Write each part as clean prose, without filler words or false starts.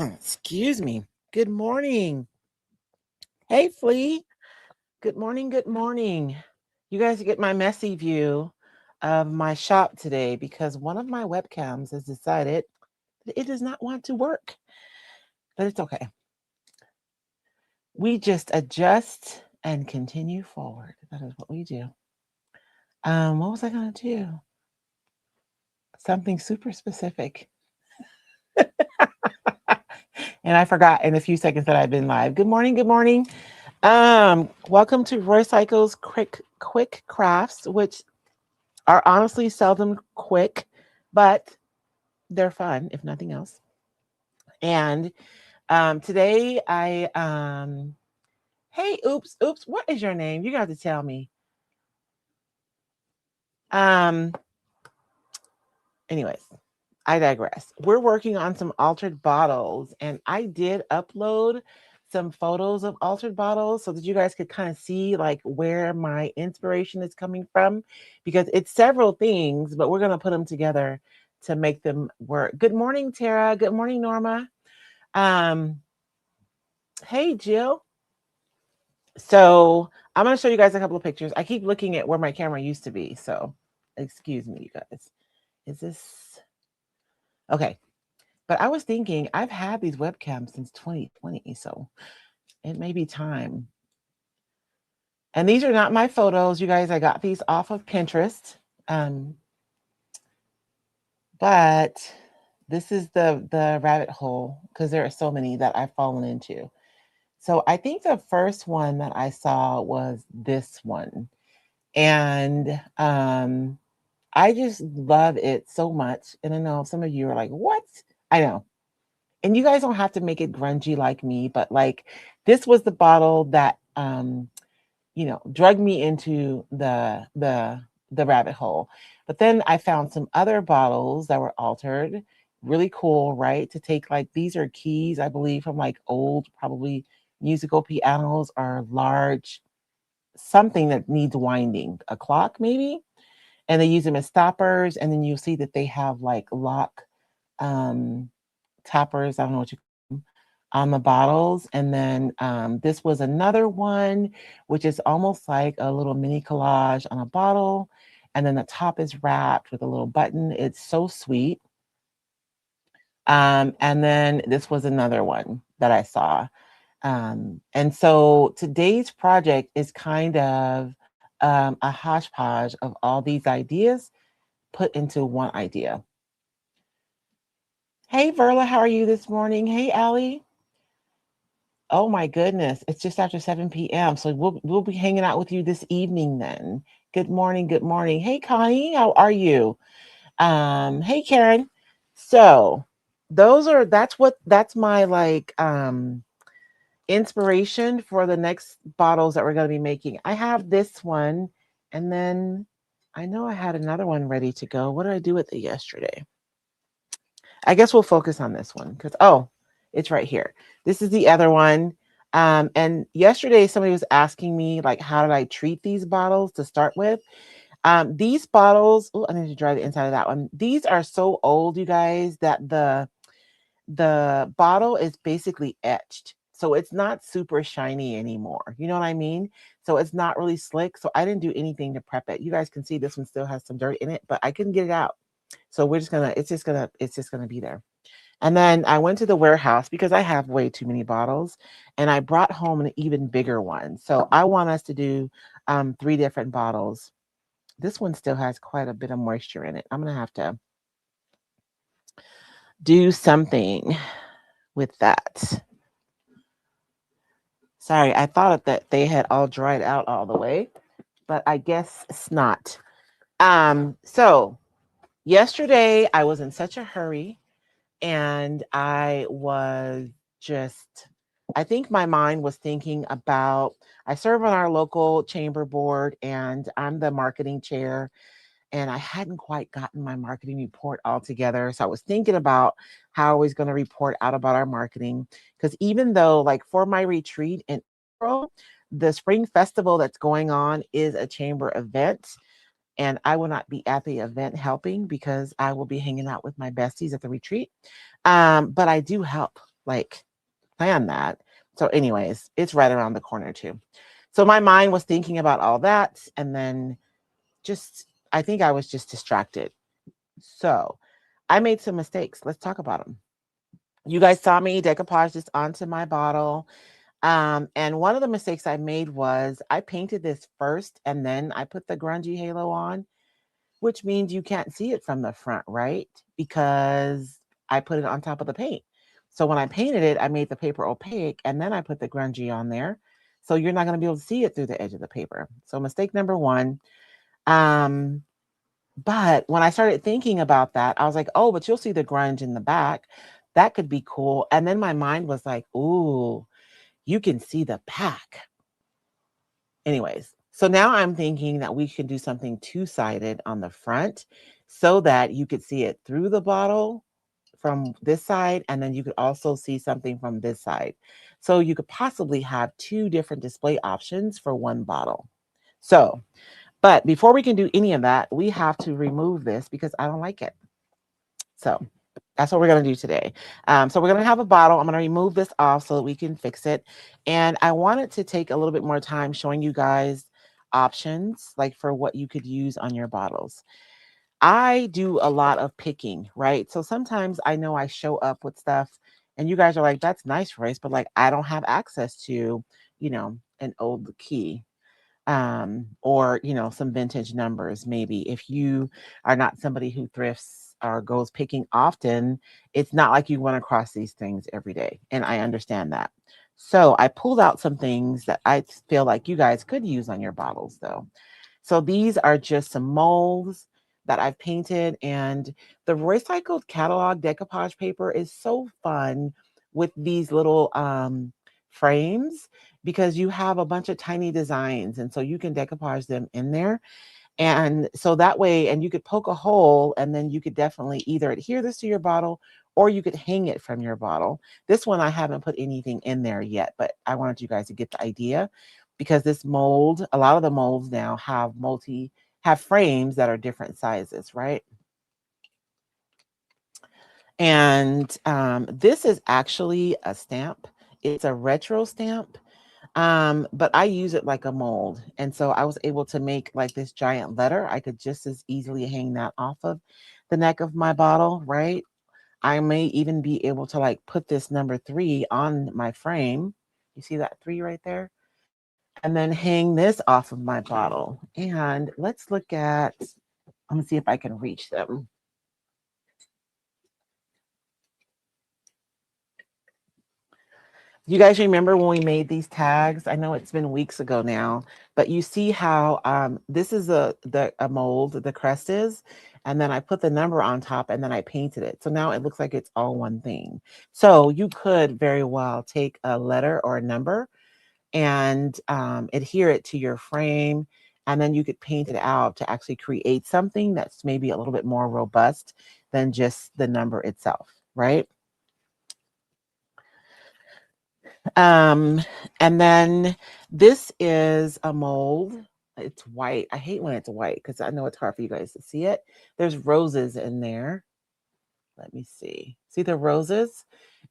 Excuse me. Good morning. Hey, Flea. Good morning. Good morning. You guys get my messy view of my shop today because one of my webcams has decided that it does not want to work, but it's okay. We just adjust and continue forward. That is what we do. What was I going to do? Something super specific. And I forgot in a few seconds that I've been live. Good morning. Good morning. Welcome to Roycycle's quick crafts, which are honestly seldom quick, but they're fun, if nothing else. And today hey, oops, what is your name? You got to tell me. Um, anyways, I digress. We're working on some altered bottles, and I did upload some photos of altered bottles so that you guys could kind of see like where my inspiration is coming from, because it's several things, but we're gonna put them together to make them work. Good morning, Tara. Good morning, Norma. Um, hey, Jill. So I'm gonna show you guys a couple of pictures. I keep looking at where my camera used to be, so excuse me, you guys. Is this okay? But I was thinking, I've had these webcams since 2020, so it may be time. And these are not my photos, you guys. I got these off of Pinterest. But this is the rabbit hole because there are so many that I've fallen into. So I think the first one that I saw was this one. And I just love it so much. And I know some of you are like, what? I know. And you guys don't have to make it grungy like me, but like this was the bottle that drug me into the rabbit hole. But then I found some other bottles that were altered, really cool, right? To take like these are keys, I believe, from like old, probably musical pianos or large something that needs winding, a clock maybe. And they use them as stoppers, and then you'll see that they have like lock um toppers. I don't know what you on the bottles. And then this was another one, which is almost like a little mini collage on a bottle. And then the top is wrapped with a little button. It's so sweet. And then this was another one that I saw. And so today's project is kind of a hodgepodge of all these ideas put into one idea. Hey, Verla, how are you this morning? Hey, Allie. Oh my goodness, it's just after 7 p.m. So we'll be hanging out with you this evening then. Good morning, good morning. Hey Connie, how are you? Hey Karen. So that's my like inspiration for the next bottles that we're gonna be making. I have this one, and then I know I had another one ready to go. What did I do with it yesterday? I guess we'll focus on this one because it's right here. This is the other one. And yesterday somebody was asking me like, how did I treat these bottles to start with? These bottles. Oh, I need to dry the inside of that one. These are so old, you guys, that the bottle is basically etched. So it's not super shiny anymore. You know what I mean? So it's not really slick. So I didn't do anything to prep it. You guys can see this one still has some dirt in it, but I couldn't get it out. So it's just gonna be there. And then I went to the warehouse because I have way too many bottles, and I brought home an even bigger one. So I want us to do 3 different bottles. This one still has quite a bit of moisture in it. I'm gonna have to do something with that. Sorry, I thought that they had all dried out all the way, but I guess it's not. So yesterday I was in such a hurry, and I think my mind was thinking about, I serve on our local chamber board and I'm the marketing chair, and I hadn't quite gotten my marketing report all together. So I was thinking about how I was going to report out about our marketing. Because even though, like, for my retreat in April, the spring festival that's going on is a chamber event, and I will not be at the event helping because I will be hanging out with my besties at the retreat. But I do help like plan that. So, anyways, it's right around the corner too. So my mind was thinking about all that, and then just I think I was just distracted. So I made some mistakes. Let's talk about them. You guys saw me decoupage this onto my bottle. And one of the mistakes I made was I painted this first and then I put the grungy halo on, which means you can't see it from the front, right? Because I put it on top of the paint. So when I painted it, I made the paper opaque and then I put the grungy on there. So you're not going to be able to see it through the edge of the paper. So mistake number one. Um, but when I started thinking about that, I was like, oh, but you'll see the grunge in the back. That could be cool. And then my mind was like, ooh, you can see the back. Anyways, so now I'm thinking that we can do something two-sided on the front so that you could see it through the bottle from this side, and then you could also see something from this side. So you could possibly have two different display options for one bottle. So, but before we can do any of that, we have to remove this because I don't like it. So that's what we're going to do today. So we're going to have a bottle. I'm going to remove this off so that we can fix it. And I wanted to take a little bit more time showing you guys options like for what you could use on your bottles. I do a lot of picking, right? So sometimes I know I show up with stuff and you guys are like, that's nice, Royce, but like I don't have access to, an old key or some vintage numbers. Maybe if you are not somebody who thrifts or goes picking often, it's not like you run across these things every day, and I understand that. So I pulled out some things that I feel like you guys could use on your bottles though. So these are just some molds that I've painted, and the Roycycled catalog decoupage paper is so fun with these little frames because you have a bunch of tiny designs, and so you can decoupage them in there. And so that way, and you could poke a hole, and then you could definitely either adhere this to your bottle or you could hang it from your bottle. This one, I haven't put anything in there yet, but I wanted you guys to get the idea because this mold, a lot of the molds now have frames that are different sizes, right? And this is actually a stamp. It's a retro stamp. But I use it like a mold. And so I was able to make like this giant letter. I could just as easily hang that off of the neck of my bottle, right? I may even be able to like put this number 3 on my frame. You see that 3 right there? And then hang this off of my bottle. And let's look at, let me see if I can reach them. You guys remember when we made these tags? I know it's been weeks ago now, but you see how this is a mold, the crest is, and then I put the number on top and then I painted it. So now it looks like it's all one thing. So you could very well take a letter or a number and adhere it to your frame, and then you could paint it out to actually create something that's maybe a little bit more robust than just the number itself, right? Um, and then this is a mold. It's white. I hate when it's white because I know it's hard for you guys to see it. There's roses in there. Let me see. See the roses?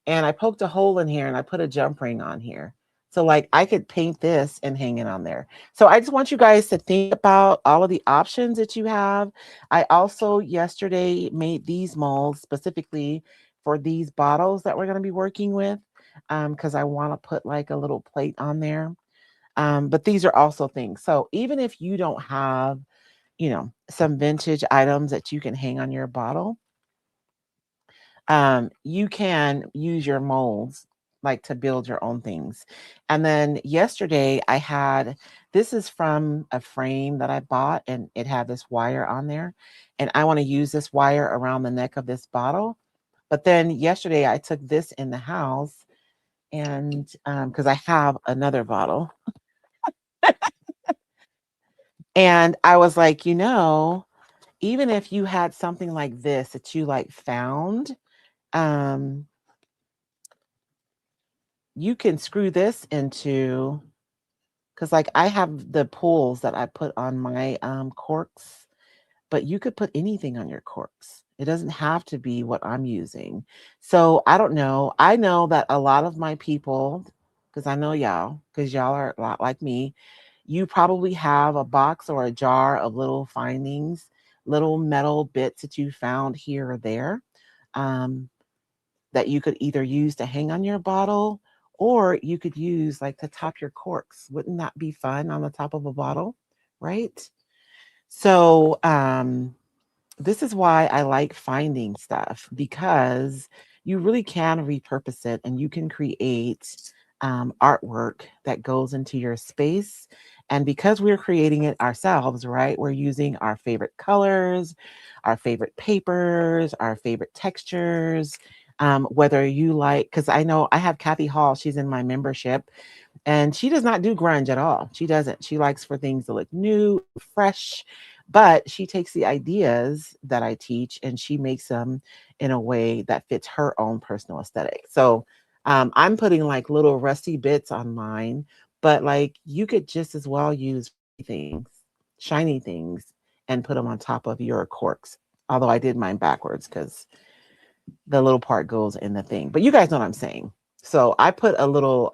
And I poked a hole in here and I put a jump ring on here. So like I could paint this and hang it on there. So I just want you guys to think about all of the options that you have. I also yesterday made these molds specifically for these bottles that we're going to be working with because I want to put like a little plate on there. But these are also things. So even if you don't have, some vintage items that you can hang on your bottle, you can use your molds like to build your own things. And then yesterday I had, this is from a frame that I bought and it had this wire on there. And I want to use this wire around the neck of this bottle. But then yesterday I took this in the house and because I have another bottle. And I was like, even if you had something like this that you like found, um, you can screw this into, because like I have the pulls that I put on my corks but you could put anything on your corks. It doesn't have to be what I'm using. So I don't know. I know that a lot of my people, because I know y'all, because y'all are a lot like me, you probably have a box or a jar of little findings, little metal bits that you found here or there, um, that you could either use to hang on your bottle, or you could use like to top your corks. Wouldn't that be fun on the top of a bottle? Right? So, this is why I like finding stuff, because you really can repurpose it and you can create artwork that goes into your space. And because we're creating it ourselves, right, we're using our favorite colors, our favorite papers, our favorite textures. Whether you like, because I know I have Kathy Hall, she's in my membership, and she does not do grunge at all. She doesn't. She likes for things to look new, fresh, but she takes the ideas that I teach and she makes them in a way that fits her own personal aesthetic. So I'm putting like little rusty bits on mine, but like you could just as well use things, shiny things, and put them on top of your corks. Although I did mine backwards because the little part goes in the thing. But you guys know what I'm saying. So I put a little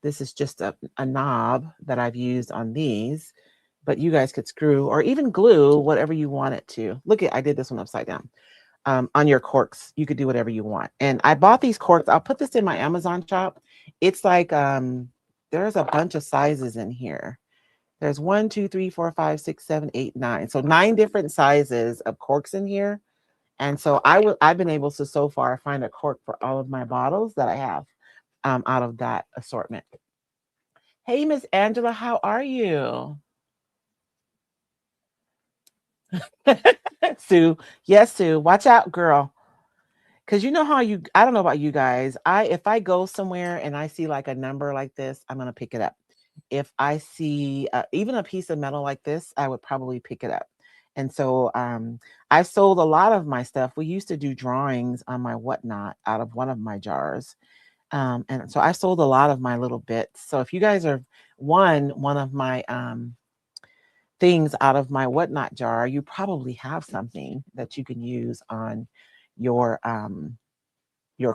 this is just a knob that I've used on these, but you guys could screw or even glue whatever you want it to. Look at, I did this one upside down. On your corks, you could do whatever you want. And I bought these corks. I'll put this in my Amazon shop. It's like, there's a bunch of sizes in here. There's 1, 2, 3, 4, 5, 6, 7, 8, 9. So 9 different sizes of corks in here. And so I've been able to so far find a cork for all of my bottles that I have out of that assortment. Hey, Miss Angela, how are you? Sue. Yes, Sue. Watch out, girl. Cause you know how I don't know about you guys. If I go somewhere and I see like a number like this, I'm gonna pick it up. If I see even a piece of metal like this, I would probably pick it up. And so I sold a lot of my stuff. We used to do drawings on my whatnot out of one of my jars. And so I sold a lot of my little bits. So if you guys are one of my things out of my whatnot jar, you probably have something that you can use on your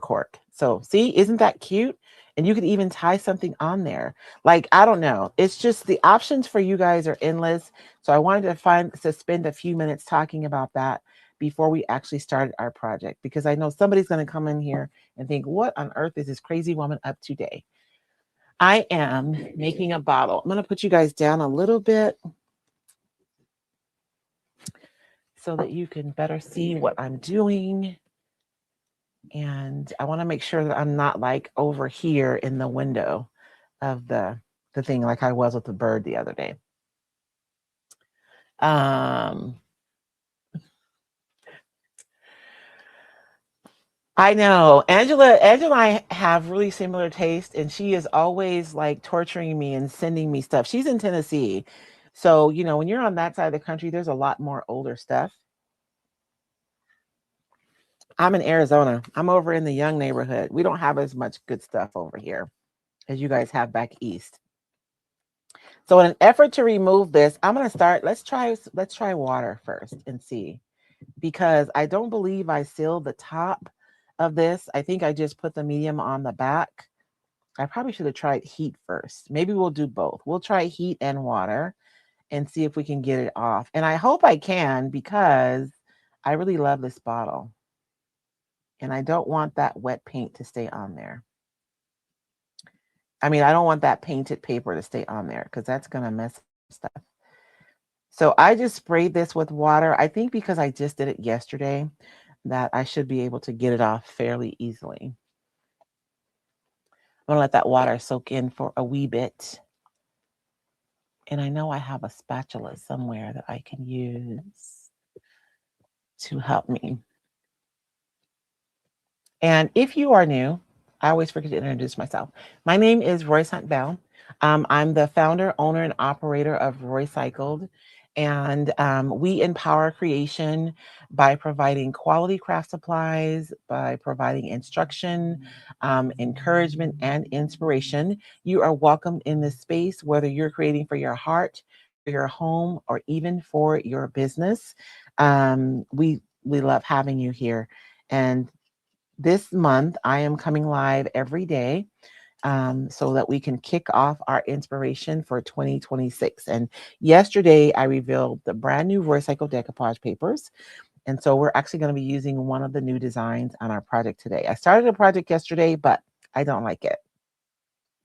cork. So see, isn't that cute? And you could even tie something on there. Like, I don't know. It's just the options for you guys are endless. So I wanted to spend a few minutes talking about that before we actually started our project, because I know somebody's going to come in here and think, what on earth is this crazy woman up today? I am making a bottle. I'm going to put you guys down a little bit so that you can better see what I'm doing. And I want to make sure that I'm not like over here in the window of the thing like I was with the bird the other day. Um I know. Angela and I have really similar taste, and she is always like torturing me and sending me stuff. She's in Tennessee. So, when you're on that side of the country, there's a lot more older stuff. I'm in Arizona. I'm over in the young neighborhood. We don't have as much good stuff over here as you guys have back east. So in an effort to remove this, I'm going to start, let's try water first and see, because I don't believe I sealed the top of this. I think I just put the medium on the back. I probably should have tried heat first. Maybe we'll do both. We'll try heat and water and see if we can get it off. And I hope I can, because I really love this bottle. And I don't want that wet paint to stay on there. I mean, I don't want that painted paper to stay on there, because that's going to mess stuff. So I just sprayed this with water. I think because I just did it yesterday, that I should be able to get it off fairly easily. I'm going to let that water soak in for a wee bit. And I know I have a spatula somewhere that I can use to help me. And if you are new, I always forget to introduce myself. My name is Royce Hunt Bell. I'm the founder, owner, and operator of Roycycled. And we empower creation by providing quality craft supplies, by providing instruction, encouragement, and inspiration. You are welcome in this space, whether you're creating for your heart, your home or even for your business. We love having you here. And this month, I am coming live every day so that we can kick off our inspiration for 2026. And yesterday, I revealed the brand new Roycycled decoupage papers. And so we're actually going to be using one of the new designs on our project today. I started a project yesterday, but I don't like it.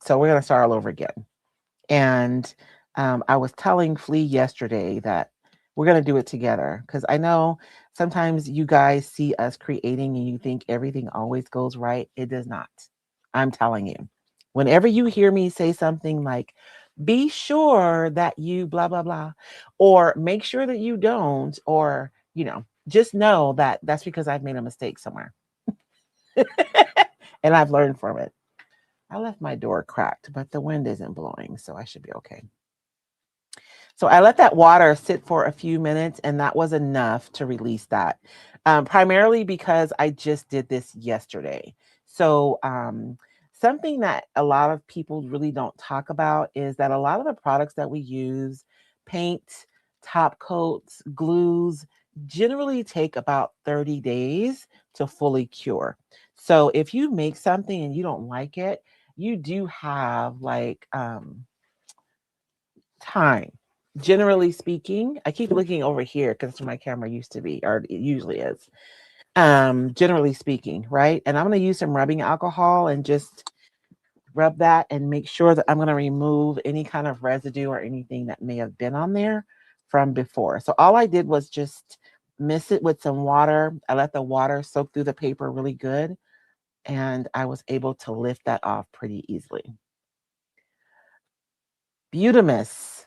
So we're going to start all over again. And I was telling Flea yesterday that we're going to do it together because I know sometimes you guys see us creating and you think everything always goes right. It does not. I'm telling you. Whenever you hear me say something like, be sure that you blah, blah, blah, or make sure that you don't, or, just know that that's because I've made a mistake somewhere and I've learned from it. I left my door cracked, but the wind isn't blowing, so I should be okay. So I let that water sit for a few minutes, and that was enough to release that. Primarily because I just did this yesterday. So something that a lot of people really don't talk about is that a lot of the products that we use, paint, top coats, glues, generally take about 30 days to fully cure. So if you make something and you don't like it, you do have like time. Generally speaking, I keep looking over here because that's where my camera used to be, or it usually is. Generally speaking, right? And I'm going to use some rubbing alcohol and just rub that and make sure that I'm going to remove any kind of residue or anything that may have been on there from before. So all I did was just mix it with some water. I let the water soak through the paper really good, and I was able to lift that off pretty easily. Butamus.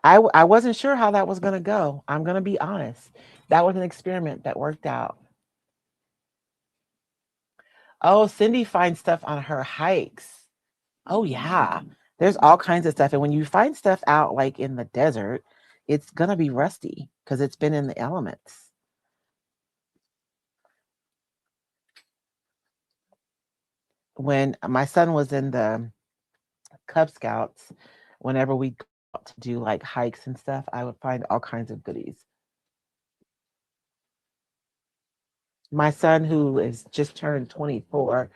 I wasn't sure how that was going to go. I'm going to be honest. That was an experiment that worked out. Oh, Cindy finds stuff on her hikes. Oh, yeah. There's all kinds of stuff. And when you find stuff out like in the desert, it's going to be rusty because it's been in the elements. When my son was in the Cub Scouts, whenever we go out to do like hikes and stuff, I would find all kinds of goodies. My son, who is just turned 24,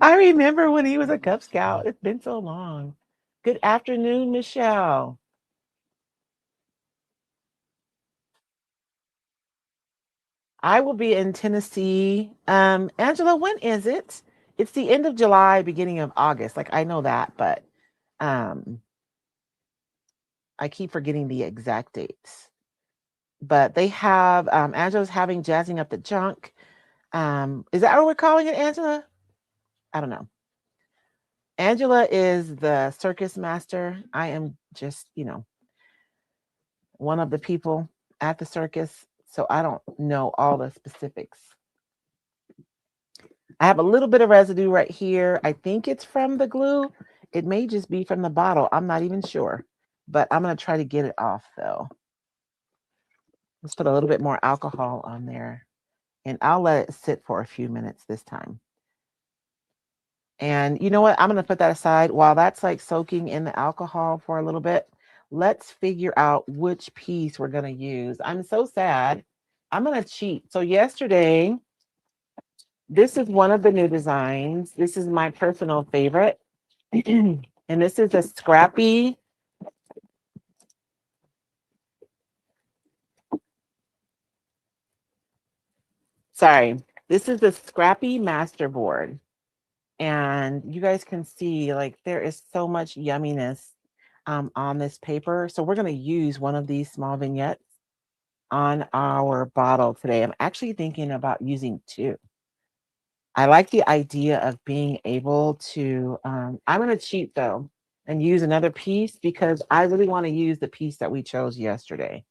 I remember when he was a Cub Scout. It's been so long. Good afternoon, Michelle. I will be in Tennessee. Angela, when is it? It's the end of July, beginning of August. Like I know that, but um I keep forgetting the exact dates. But they have Angela's having Jazzing Up the Junk. Is that what we're calling it, Angela? I don't know. Angela is the circus master. I am just, one of the people at the circus, so I don't know all the specifics. I have a little bit of residue right here. I think it's from the glue. It may just be from the bottle. I'm not even sure, but I'm going to try to get it off though. Let's put a little bit more alcohol on there, and I'll let it sit for a few minutes this time. And you know what? I'm going to put that aside while that's like soaking in the alcohol for a little bit. Let's figure out which piece we're going to use. I'm so sad. I'm going to cheat. So yesterday, this is one of the new designs. This is my personal favorite. And this is a scrappy. Sorry. This is the Scrappy Masterboard. And you guys can see like there is so much yumminess on this paper. So we're going to use one of these small vignettes on our bottle today. I'm actually thinking about using two. I like the idea of being able to, I'm going to cheat though and use another piece because I really want to use the piece that we chose yesterday.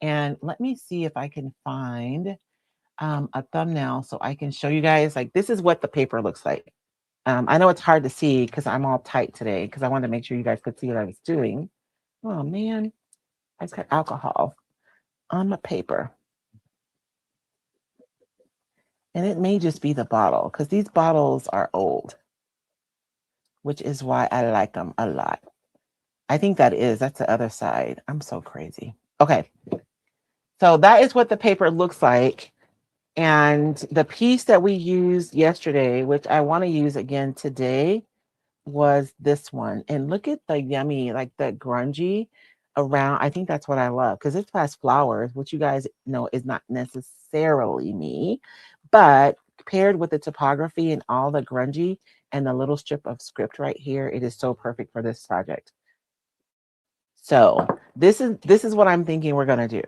And let me see if I can find a thumbnail so I can show you guys, like, this is what the paper looks like. I know it's hard to see because I'm all tight today because I wanted to make sure you guys could see what I was doing. Oh man, I just got alcohol on the paper. And it may just be the bottle because these bottles are old, which is why I like them a lot. I think that's the other side. I'm so crazy. Okay. So that is what the paper looks like. And the piece that we used yesterday, which I want to use again today, was this one. And look at the yummy, like the grungy around. I think that's what I love because it has flowers, which you guys know is not necessarily me, but paired with the topography and all the grungy and the little strip of script right here, it is so perfect for this project. So this is what I'm thinking we're gonna do.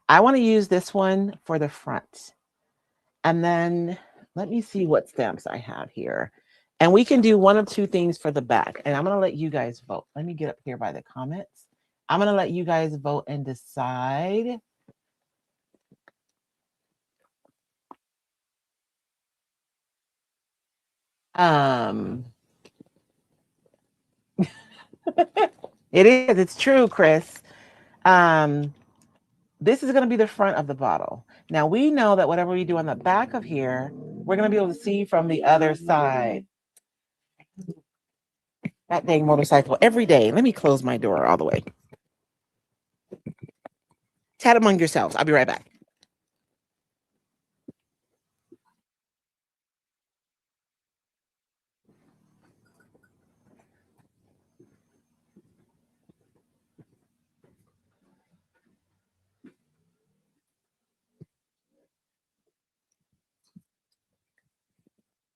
I want to use this one for the front. And then let me see what stamps I have here. And we can do one of two things for the back. And I'm going to let you guys vote. Let me get up here by the comments. I'm going to let you guys vote and decide. Um, it is. It's true, Chris. Um, this is going to be the front of the bottle. Now we know that whatever we do on the back of here, we're going to be able to see from the other side. That dang motorcycle every day. Let me close my door all the way. Chat among yourselves. I'll be right back.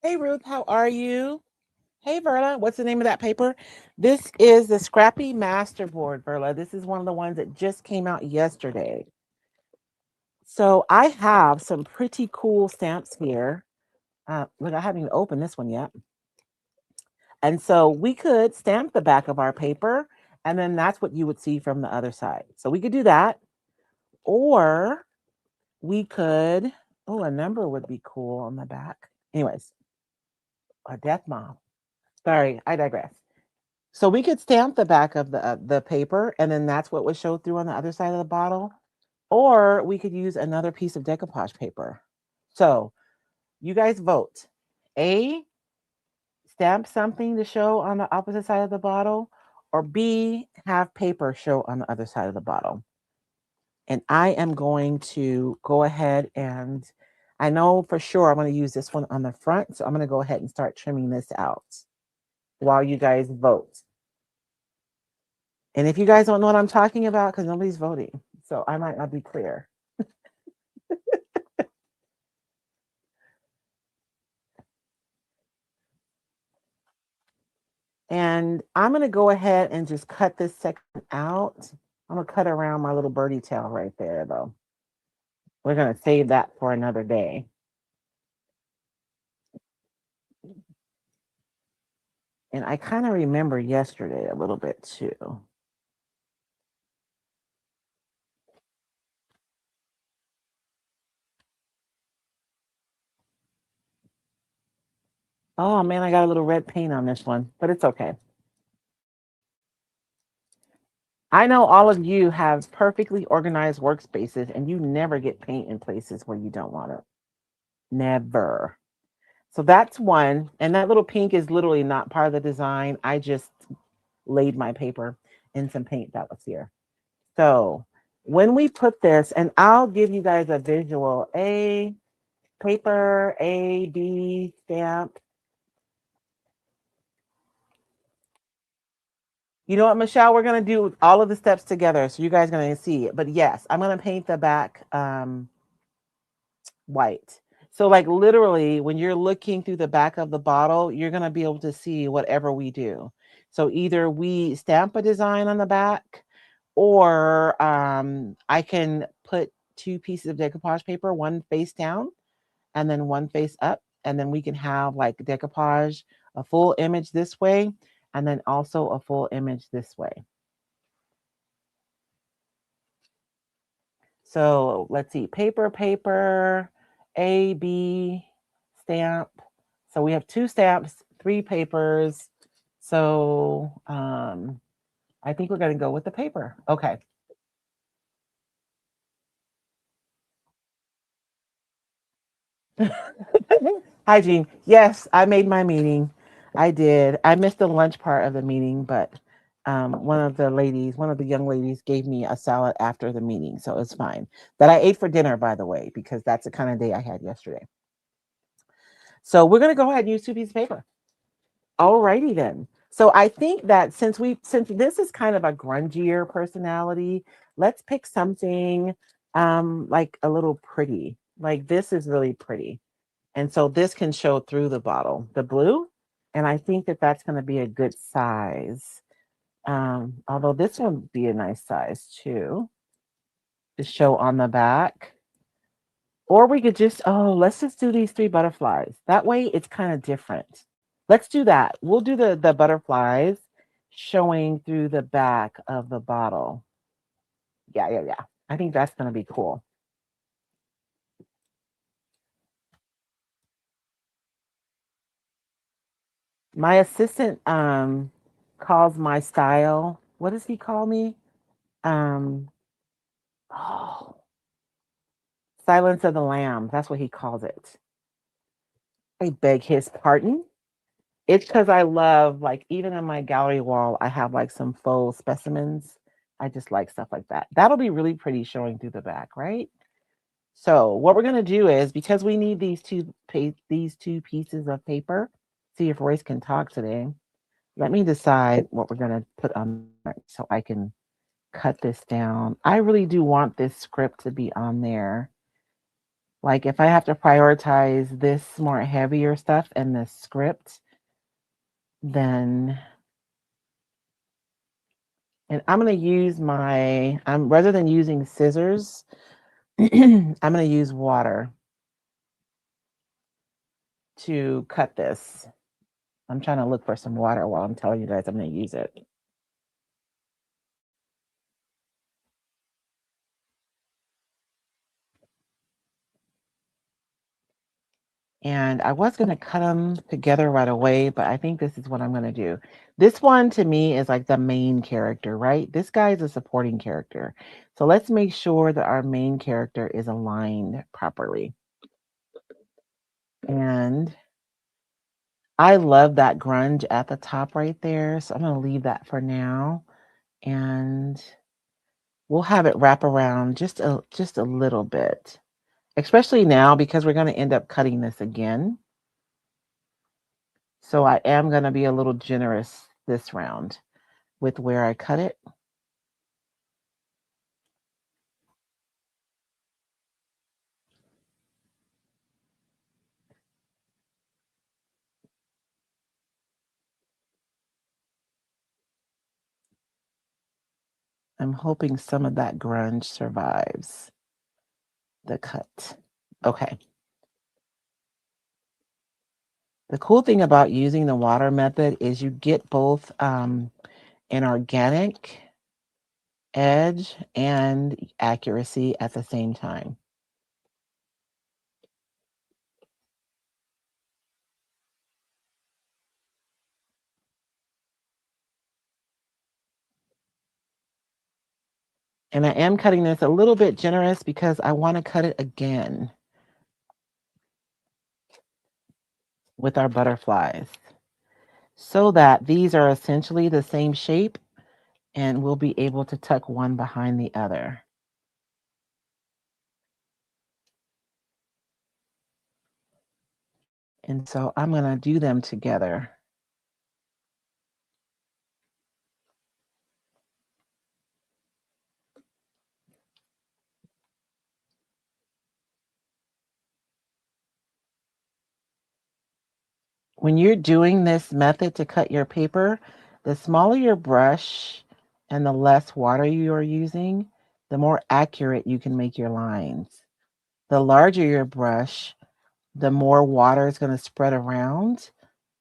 Hey, Ruth, how are you? Hey, Verla, what's the name of that paper? This is the Scrappy Masterboard, Verla. This is one of the ones that just came out yesterday. So I have some pretty cool stamps here. Look, I haven't even opened this one yet. And so we could stamp the back of our paper, and then that's what you would see from the other side. So we could do that. Or we could, oh, a number would be cool on the back. Anyways, a death mom. Sorry, I digress. So we could stamp the back of the paper, and then that's what would show through on the other side of the bottle. Or we could use another piece of decoupage paper. So you guys vote. A, stamp something to show on the opposite side of the bottle, or B, have paper show on the other side of the bottle. And I am going to go ahead and I know for sure I'm going to use this one on the front. So I'm going to go ahead and start trimming this out while you guys vote. And if you guys don't know what I'm talking about, because nobody's voting, so I might not be clear. And I'm going to go ahead and just cut this section out. I'm going to cut around my little birdie tail right there, though. We're going to save that for another day. And I kind of remember yesterday a little bit too. Oh man, I got a little red paint on this one, but it's okay. I know all of you have perfectly organized workspaces and you never get paint in places where you don't want it. Never. So that's one. And that little pink is literally not part of the design. I just laid my paper in some paint that was here. So when we put this, and I'll give you guys a visual, A, paper, A, B, stamp. You know what, Michelle? We're going to do all of the steps together. So you guys are going to see it. But yes, I'm going to paint the back white. So like literally when you're looking through the back of the bottle, you're going to be able to see whatever we do. So either we stamp a design on the back or I can put two pieces of decoupage paper, one face down and then one face up. And then we can have like decoupage, a full image this way, and then also a full image this way. So let's see, paper, A, B, stamp. So we have two stamps, three papers. So I think we're going to go with the paper. Okay. Hi, Jean. Yes, I made my meeting. I did. I missed the lunch part of the meeting, but One of the young ladies gave me a salad after the meeting, so it's fine. That I ate for dinner, by the way, because that's the kind of day I had yesterday. So we're gonna go ahead and use two pieces of paper. Alrighty then. So I think that since this is kind of a grungier personality, let's pick something like a little pretty. Like this is really pretty. And so this can show through the bottle, the blue. And I think that that's going to be a good size. Although this would be a nice size too to show on the back. Or we could just, oh, let's just do these three butterflies. That way it's kind of different. Let's do that. We'll do the butterflies showing through the back of the bottle. Yeah, yeah, yeah. I think that's going to be cool. My assistant calls my style. What does he call me? Um oh, Silence of the Lamb. That's what he calls it. I beg his pardon. It's because I love, like, even on my gallery wall, I have like some faux specimens. I just like stuff like that. That'll be really pretty showing through the back, right? So what we're gonna do is, because we need these two pieces of paper. See if Royce can talk today. Let me decide what we're gonna put on there so I can cut this down. I really do want this script to be on there. Like if I have to prioritize this more heavier stuff and the script, then and I'm gonna use rather than using scissors, I'm gonna use water to cut this. I'm trying to look for some water while I'm telling you guys I'm gonna use it. And I was going to cut them together right away, but I think this is what I'm going to do. This one to me is like the main character, right? This guy is a supporting character. So let's make sure that our main character is aligned properly. And I love that grunge at the top right there. So I'm going to leave that for now. And we'll have it wrap around just a little bit, especially now because we're going to end up cutting this again. So I am going to be a little generous this round with where I cut it. I'm hoping some of that grunge survives the cut. Okay. The cool thing about using the water method is you get both an organic edge and accuracy at the same time. And I am cutting this a little bit generous because I want to cut it again with our butterflies so that these are essentially the same shape and we'll be able to tuck one behind the other. And so I'm going to do them together. When you're doing this method to cut your paper, the smaller your brush and the less water you are using, the more accurate you can make your lines. The larger your brush, the more water is going to spread around.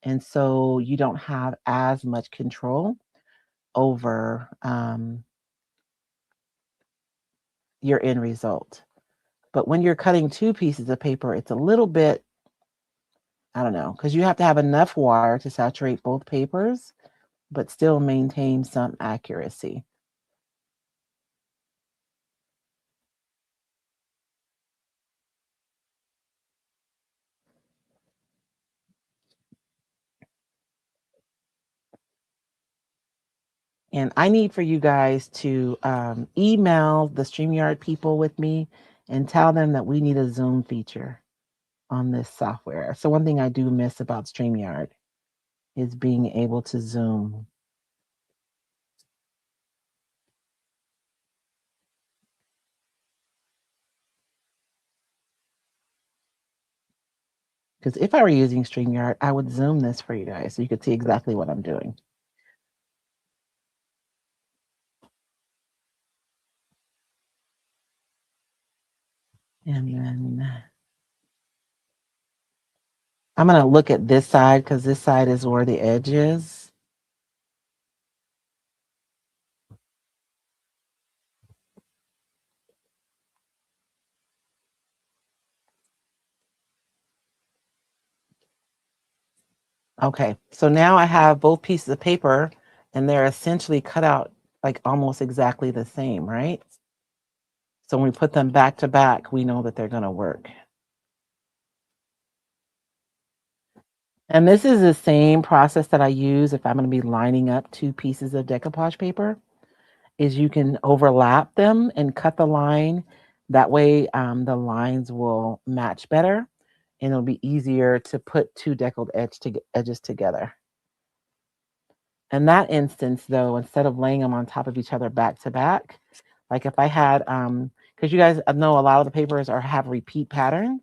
And so you don't have as much control over your end result. But when you're cutting two pieces of paper, it's a little bit, I don't know, because you have to have enough water to saturate both papers, but still maintain some accuracy. And I need for you guys to email the StreamYard people with me and tell them that we need a Zoom feature on this software. So one thing I do miss about StreamYard is being able to Zoom. Because if I were using StreamYard, I would Zoom this for you guys so you could see exactly what I'm doing. And then I'm going to look at this side because this side is where the edge is. Okay, so now I have both pieces of paper and they're essentially cut out like almost exactly the same, right? So when we put them back to back, we know that they're going to work. And this is the same process that I use if I'm going to be lining up two pieces of decoupage paper, is you can overlap them and cut the line. That way the lines will match better and it'll be easier to put two deckled edges together. In that instance, though, instead of laying them on top of each other back to back, like if I had, because you guys know a lot of the papers have repeat pattern,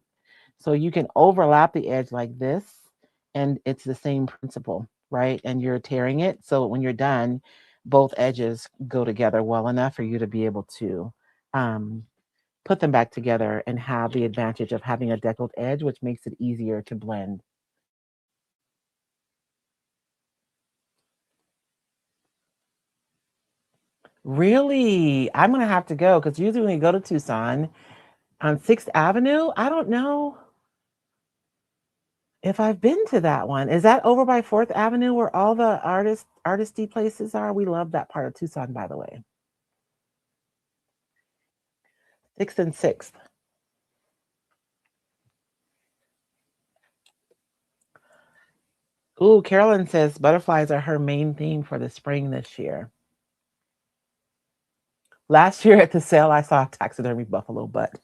so you can overlap the edge like this, and it's the same principle, right? And you're tearing it, so when you're done, both edges go together well enough for you to be able to put them back together and have the advantage of having a deckled edge, which makes it easier to blend. Really? I'm gonna have to go because usually when you go to Tucson on 6th Avenue, I don't know if I've been to that one. Is that over by 4th Avenue where all the artisty places are? We love that part of Tucson, by the way. 6th and 6th. Ooh, Carolyn says butterflies are her main theme for the spring this year. Last year at the sale, I saw a taxidermy buffalo butt.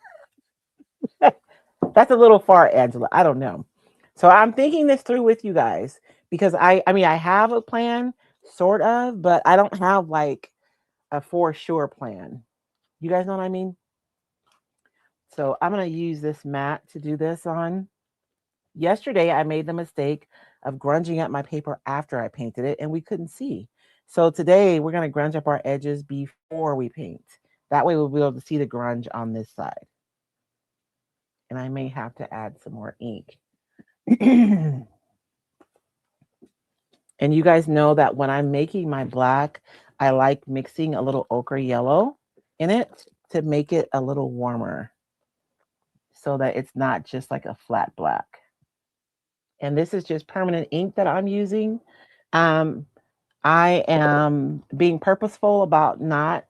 That's a little far, Angela. I don't know. So I'm thinking this through with you guys because I mean, I have a plan, sort of, but I don't have like a for sure plan. You guys know what I mean? So I'm going to use this mat to do this on. Yesterday, I made the mistake of grunging up my paper after I painted it and we couldn't see. So today we're going to grunge up our edges before we paint. That way we'll be able to see the grunge on this side. And I may have to add some more ink. And you guys know that when I'm making my black, I like mixing a little ochre yellow in it to make it a little warmer so that it's not just like a flat black. And this is just permanent ink that I'm using. I am being purposeful about not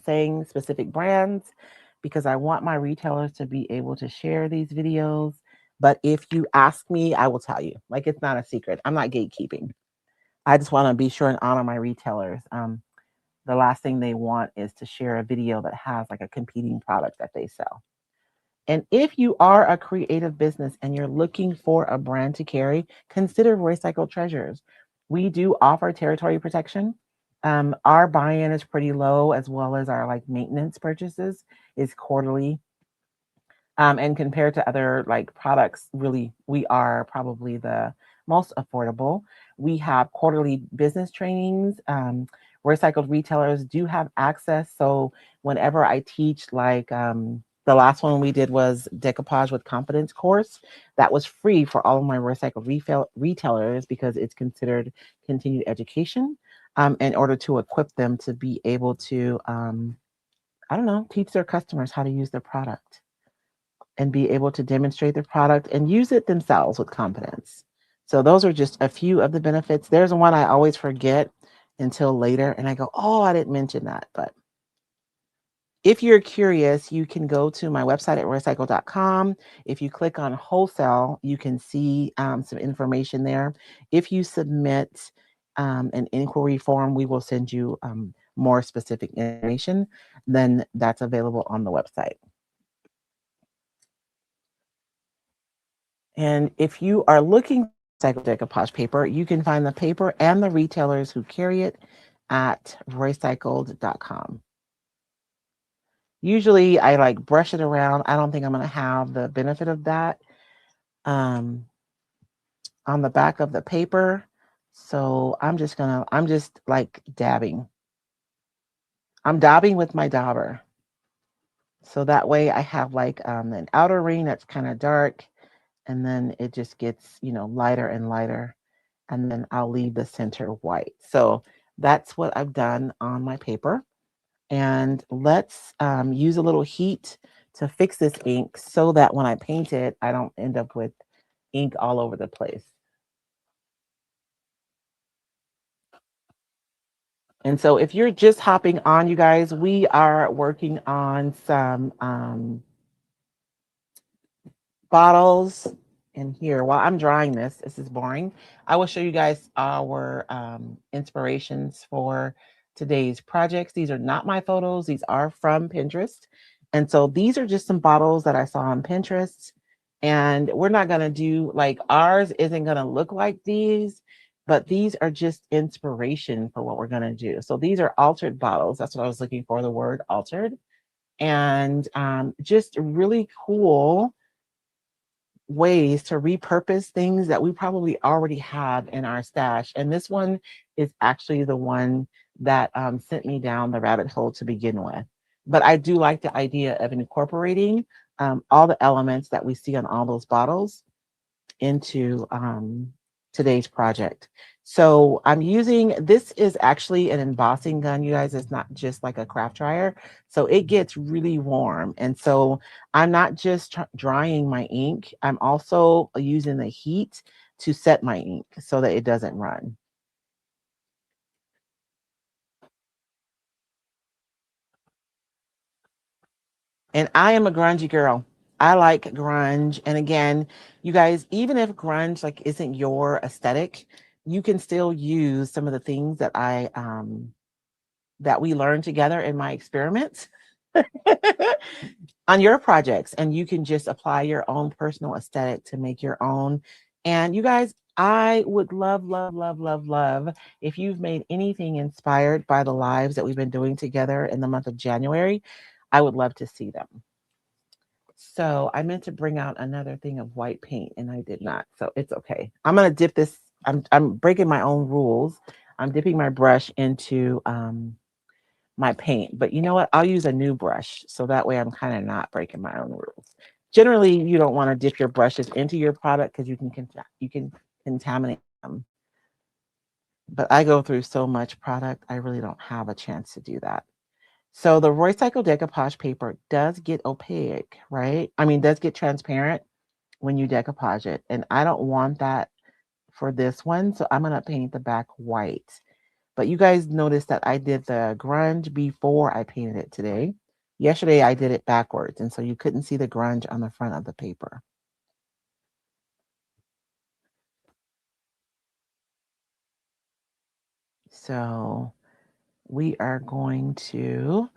saying specific brands because I want my retailers to be able to share these videos. But if you ask me, I will tell you. Like, it's not a secret. I'm not gatekeeping. I just want to be sure and honor my retailers. The last thing they want is to share a video that has like a competing product that they sell. And if you are a creative business and you're looking for a brand to carry, consider Roycycled Treasures. We do offer territory protection. Our buy-in is pretty low, as well as our like maintenance purchases is quarterly. And compared to other like products, really, we are probably the most affordable. We have quarterly business trainings. Recycled retailers do have access. So whenever I teach, like the last one we did was decoupage with confidence course, that was free for all of my recycled retailers because it's considered continued education in order to equip them to be able to, I don't know, teach their customers how to use their product and be able to demonstrate their product and use it themselves with confidence. So those are just a few of the benefits. There's one I always forget until later and I go, oh, I didn't mention that. But if you're curious, you can go to my website at roycycle.com. If you click on wholesale, you can see some information there. If you submit an inquiry form, we will send you more specific information. Then that's available on the website. And if you are looking for recycled decoupage paper, you can find the paper and the retailers who carry it at roycycled.com. Usually I like brush it around. I don't think I'm going to have the benefit of that on the back of the paper. So I'm just like dabbing. I'm dabbing with my dauber. So that way I have like an outer ring that's kind of dark, and then it just gets, lighter and lighter. And then I'll leave the center white. So that's what I've done on my paper. And let's use a little heat to fix this ink so that when I paint it, I don't end up with ink all over the place. And so if you're just hopping on, you guys, we are working on some bottles in here. While I'm drying this is boring. I will show you guys our inspirations for today's projects. These are not my photos. These are from Pinterest. And so these are just some bottles that I saw on Pinterest. And we're not going to do like ours isn't going to look like these, but these are just inspiration for what we're going to do. So these are altered bottles. That's what I was looking for, the word altered. And just really cool ways to repurpose things that we probably already have in our stash. And this one is actually the one that sent me down the rabbit hole to begin with. But I do like the idea of incorporating all the elements that we see on all those bottles into today's project. So I'm using, this is actually an embossing gun, you guys. It's not just like a craft dryer. So it gets really warm. And so I'm not just drying my ink. I'm also using the heat to set my ink so that it doesn't run. And I am a grungy girl. I like grunge. And again, you guys, even if grunge like isn't your aesthetic, you can still use some of the things that we learned together in my experiments on your projects, and you can just apply your own personal aesthetic to make your own. And you guys, I would love, love, love, love, love if you've made anything inspired by the lives that we've been doing together in the month of January. I would love to see them. So I meant to bring out another thing of white paint and I did not. So it's okay. I'm gonna dip this. I'm breaking my own rules. I'm dipping my brush into my paint. But you know what? I'll use a new brush. So that way I'm kind of not breaking my own rules. Generally, you don't want to dip your brushes into your product because you can contaminate them. But I go through so much product, I really don't have a chance to do that. So the Roycycled decoupage paper does get opaque, right? I mean, does get transparent when you decoupage it. And I don't want that for this one. So I'm going to paint the back white. But you guys noticed that I did the grunge before I painted it today. Yesterday, I did it backwards. And so you couldn't see the grunge on the front of the paper. So we are going to,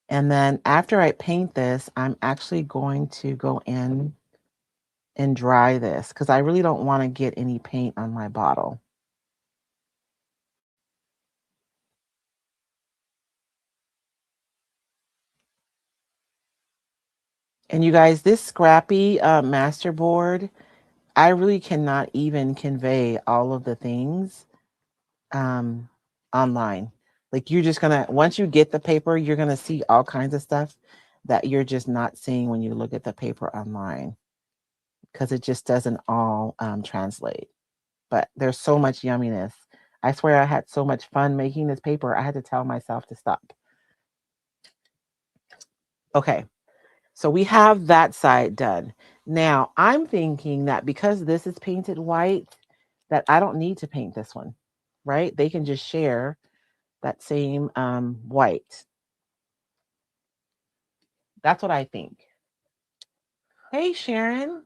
and then after I paint this, I'm actually going to go in and dry this because I really don't want to get any paint on my bottle. And you guys, this scrappy masterboard, I really cannot even convey all of the things um, online. Like you're just gonna, once you get the paper, you're gonna see all kinds of stuff that you're just not seeing when you look at the paper online because it just doesn't all translate. But there's so much yumminess. I swear I had so much fun making this paper. I had to tell myself to stop. Okay, so we have that side done. Now I'm thinking that because this is painted white, that I don't need to paint this one, right? They can just share that same white. That's what I think. Hey, Sharon.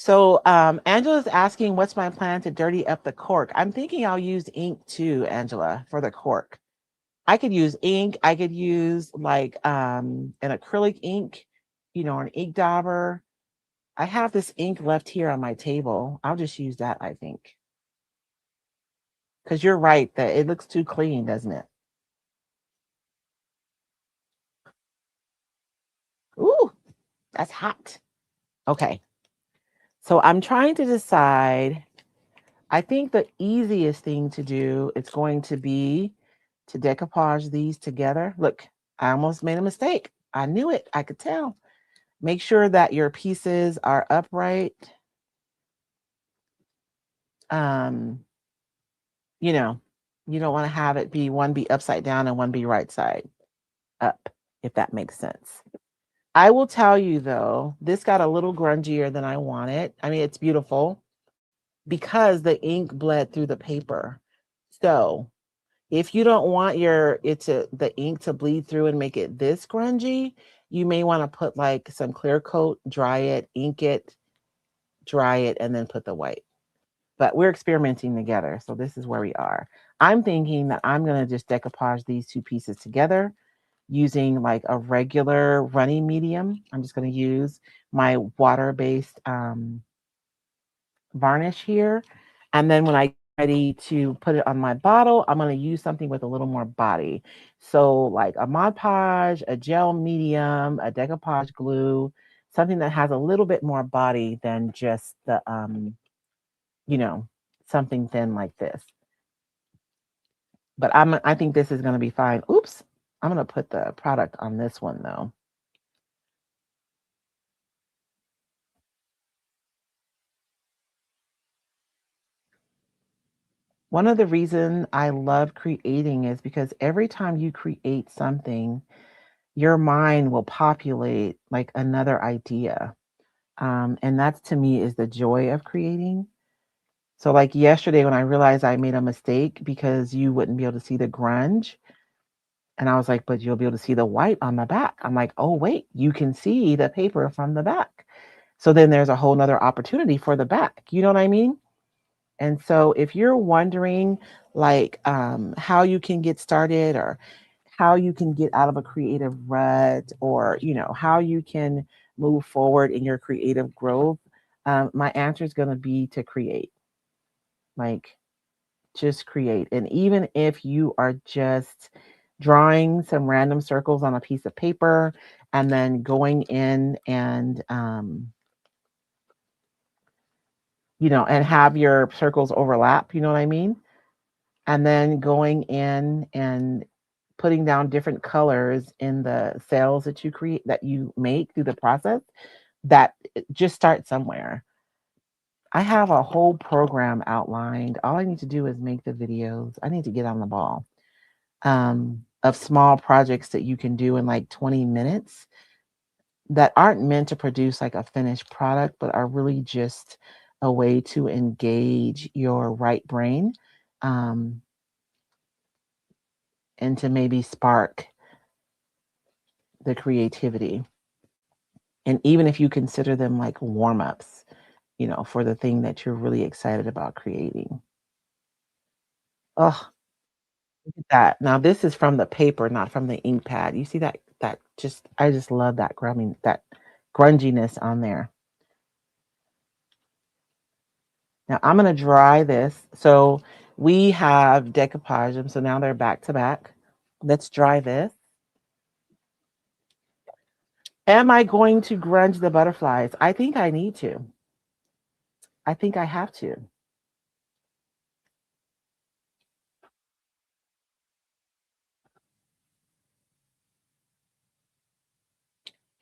So Angela's asking, what's my plan to dirty up the cork? I'm thinking I'll use ink too, Angela, for the cork. I could use ink. I could use like an acrylic ink, an ink dauber. I have this ink left here on my table. I'll just use that, I think. Because you're right that it looks too clean, doesn't it? Ooh, that's hot. Okay. So I'm trying to decide. I think the easiest thing to do is going to be to decoupage these together. Look, I almost made a mistake. I knew it. I could tell. Make sure that your pieces are upright. Um, you know, you don't want to have it be one be upside down and one be right side up, if that makes sense. I will tell you though, this got a little grungier than I wanted. I mean, it's beautiful because the ink bled through the paper. So if you don't want the ink to bleed through and make it this grungy, you may want to put like some clear coat, dry it, ink it, dry it, and then put the white. But we're experimenting together, so this is where we are. I'm thinking that I'm gonna just decoupage these two pieces together using like a regular running medium. I'm just gonna use my water-based varnish here. And then when I get ready to put it on my bottle, I'm going to use something with a little more body. So like a Mod Podge, a gel medium, a decoupage glue, something that has a little bit more body than just the, you know, something thin like this. But I think this is going to be fine. Oops. I'm going to put the product on this one though. One of the reasons I love creating is because every time you create something, your mind will populate like another idea. And that's to me is the joy of creating. So like yesterday when I realized I made a mistake because you wouldn't be able to see the grunge. And I was like, but you'll be able to see the white on the back. I'm like, oh wait, you can see the paper from the back. So then there's a whole nother opportunity for the back. You know what I mean? And so if you're wondering like how you can get started or how you can get out of a creative rut or, how you can move forward in your creative growth, my answer is going to be to create. Like just create. And even if you are just drawing some random circles on a piece of paper and then going in and and have your circles overlap, you know what I mean? And then going in and putting down different colors in the cells that you make through the process, that just start somewhere. I have a whole program outlined. All I need to do is make the videos. I need to get on the ball of small projects that you can do in like 20 minutes that aren't meant to produce like a finished product, but are really just a way to engage your right brain um, and to maybe spark the creativity. And even if you consider them like warm ups, for the thing that you're really excited about creating. Oh, look at that. Now this is from the paper, not from the ink pad. You see I just love that grunginess on there. Now I'm gonna dry this. So we have decoupage them, so now they're back to back. Let's dry this. Am I going to grunge the butterflies? I think I need to. I think I have to.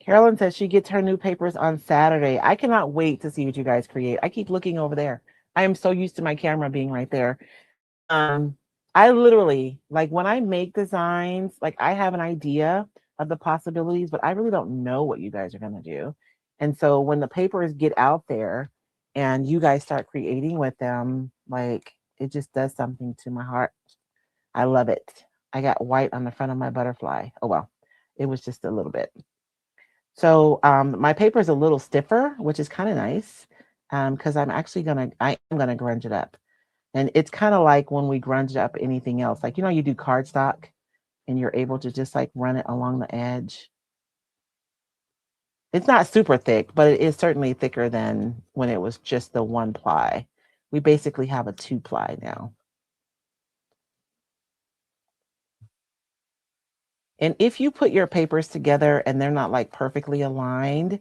Carolyn says she gets her new papers on Saturday. I cannot wait to see what you guys create. I keep looking over there. I am so used to my camera being right there. Um, I literally like when I make designs, like I have an idea of the possibilities, but I really don't know what you guys are gonna do. And so when the papers get out there and you guys start creating with them, like it just does something to my heart. I love it. I got white on the front of my butterfly. Oh well, it was just a little bit. So my paper is a little stiffer, which is kind of nice. because I am gonna grunge it up. And it's kind of like when we grunge up anything else. Like, you do cardstock and you're able to just like run it along the edge. It's not super thick, but it is certainly thicker than when it was just the one ply. We basically have a two ply now. And if you put your papers together and they're not like perfectly aligned,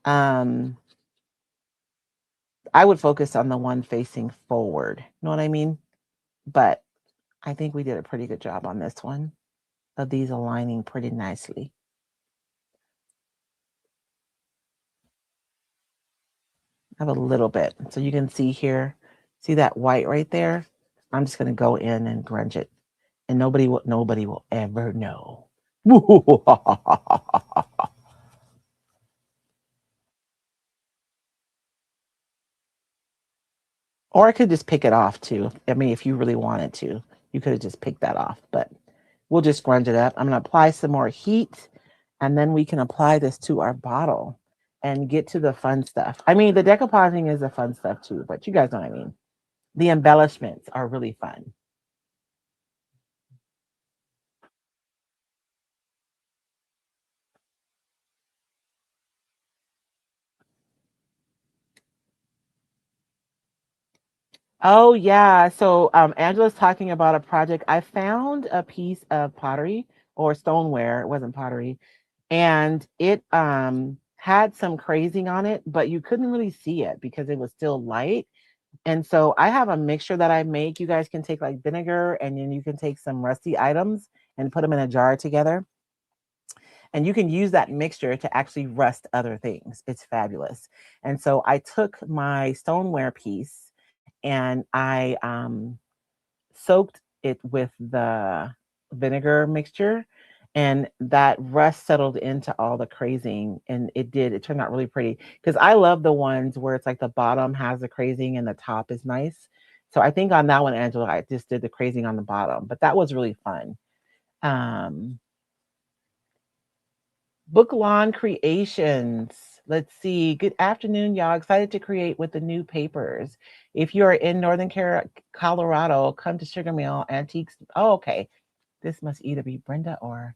um, I would focus on the one facing forward. You know what I mean? But I think we did a pretty good job on this one of these aligning pretty nicely. I have a little bit. So you can see here, see that white right there? I'm just gonna go in and grunge it. And nobody will ever know. Or I could just pick it off too. I mean, if you really wanted to, you could have just picked that off, but we'll just grunge it up. I'm gonna apply some more heat and then we can apply this to our bottle and get to the fun stuff. I mean, the decoupaging is the fun stuff too, but you guys know what I mean. The embellishments are really fun. Oh yeah. So Angela's talking about a project. I found a piece of pottery or stoneware. It wasn't pottery. And it had some crazing on it, but you couldn't really see it because it was still light. And so I have a mixture that I make. You guys can take like vinegar and then you can take some rusty items and put them in a jar together. And you can use that mixture to actually rust other things. It's fabulous. And so I took my stoneware piece and I soaked it with the vinegar mixture, and that rust settled into all the crazing, and it turned out really pretty because I love the ones where it's like the bottom has the crazing and the top is nice. So I think on that one, Angela, I just did the crazing on the bottom, but that was really fun. um Book Lawn Creations. Let's see. Good afternoon, y'all. Excited to create with the new papers. If you are in Colorado, come to Sugar Mill Antiques. Oh, okay. This must either be Brenda or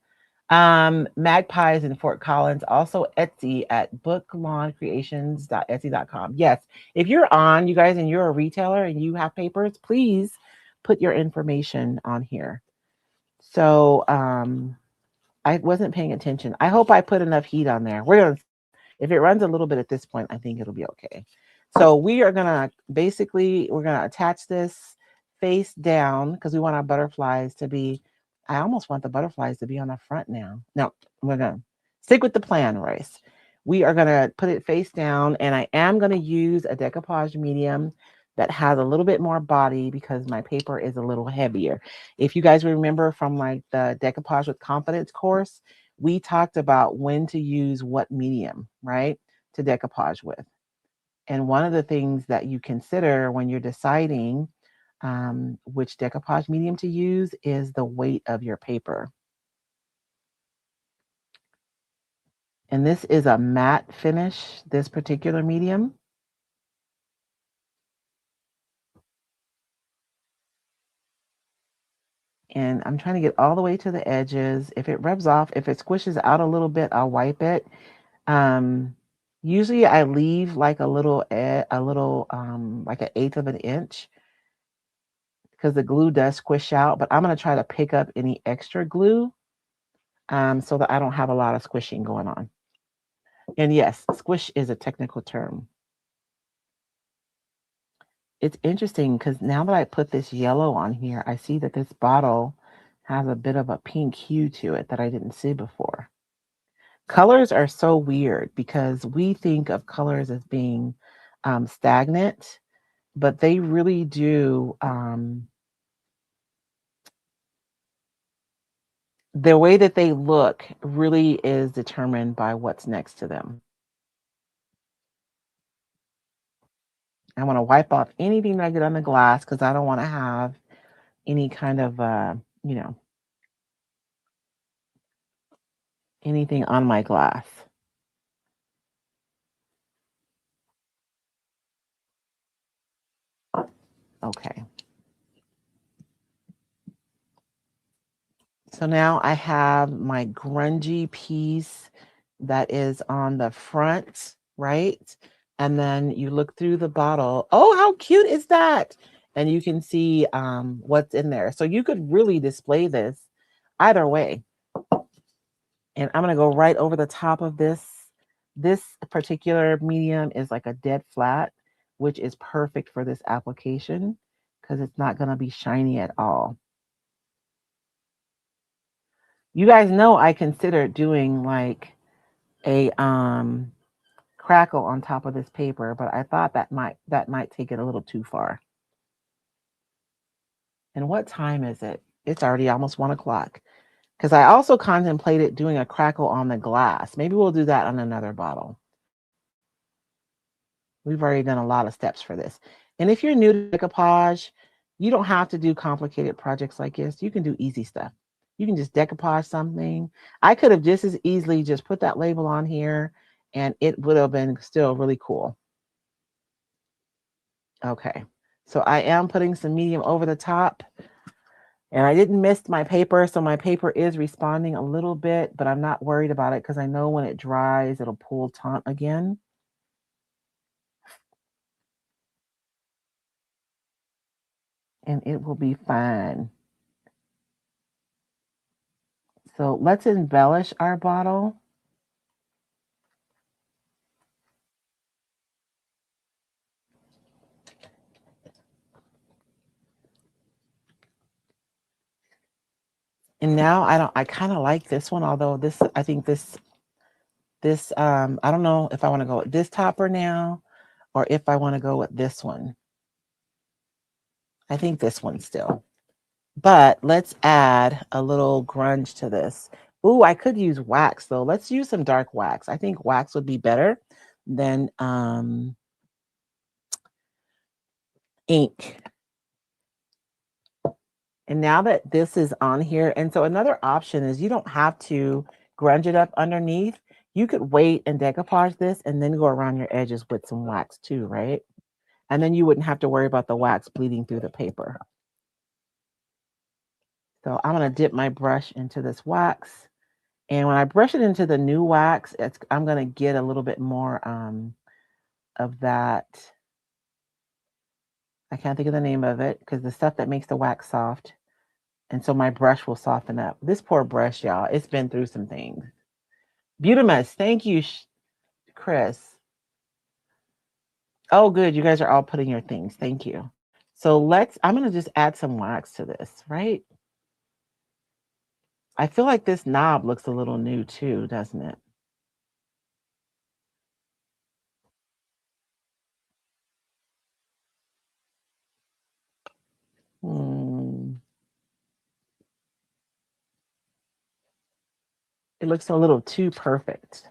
Magpies in Fort Collins. Also Etsy at booklawncreations.etsy.com. Yes. If you're on, you guys, and you're a retailer and you have papers, please put your information on here. So I wasn't paying attention. I hope I put enough heat on there. We're gonna, if it runs a little bit at this point, I think it'll be okay. So we are gonna we're gonna attach this face down because we want our butterflies to be. I almost want the butterflies to be on the front now. No, we're gonna stick with the plan, Royce. We are gonna put it face down, and I am gonna use a decoupage medium that has a little bit more body because my paper is a little heavier. If you guys remember from like the decoupage with confidence course, we talked about when to use what medium, right, to decoupage with. And one of the things that you consider when you're deciding which decoupage medium to use is the weight of your paper. And this is a matte finish, this particular medium. And I'm trying to get all the way to the edges. If it rubs off, if it squishes out a little bit, I'll wipe it. Um, Usually I leave like like an eighth of an inch because the glue does squish out, but I'm gonna try to pick up any extra glue so that I don't have a lot of squishing going on. And yes, squish is a technical term. It's interesting because now that I put this yellow on here, I see that this bottle has a bit of a pink hue to it that I didn't see before. Colors are so weird because we think of colors as being stagnant, but they really do. The way that they look really is determined by what's next to them. I want to wipe off anything that I get on the glass because I don't want to have any kind of, you know, anything on my glass. Okay. So now I have my grungy piece that is on the front, right? And then you look through the bottle. Oh, how cute is that? And you can see what's in there. So you could really display this either way. And I'm going to go right over the top of this. This particular medium is like a dead flat, which is perfect for this application because it's not going to be shiny at all. You guys know I considered doing like a crackle on top of this paper, but I thought that might take it a little too far. And what time is it? It's already almost 1 o'clock. Because I also contemplated doing a crackle on the glass. Maybe we'll do that on another bottle. We've already done a lot of steps for this. And if you're new to decoupage, you don't have to do complicated projects like this. You can do easy stuff. You can just decoupage something. I could have just as easily just put that label on here and it would have been still really cool. Okay, so I am putting some medium over the top. And I didn't mist my paper, so my paper is responding a little bit, but I'm not worried about it because I know when it dries, it'll pull taunt again. And it will be fine. So let's embellish our bottle. And now I kind of like this one, although I think this, I don't know if I want to go with this topper now or if I want to go with this one. I think this one still. But let's add a little grunge to this. Ooh, I could use wax though. Let's use some dark wax. I think wax would be better than ink. And now that this is on here, and so another option is you don't have to grunge it up underneath. You could wait and decoupage this and then go around your edges with some wax too, right? And then you wouldn't have to worry about the wax bleeding through the paper. So I'm going to dip my brush into this wax. And when I brush it into the new wax, I'm going to get a little bit more of that. I can't think of the name of it because the stuff that makes the wax soft. And so my brush will soften up. This poor brush, y'all, it's been through some things. Butamus, thank you, Chris. Oh, good. You guys are all putting your things. Thank you. So I'm going to just add some wax to this, right? I feel like this knob looks a little new too, doesn't it? It looks a little too perfect.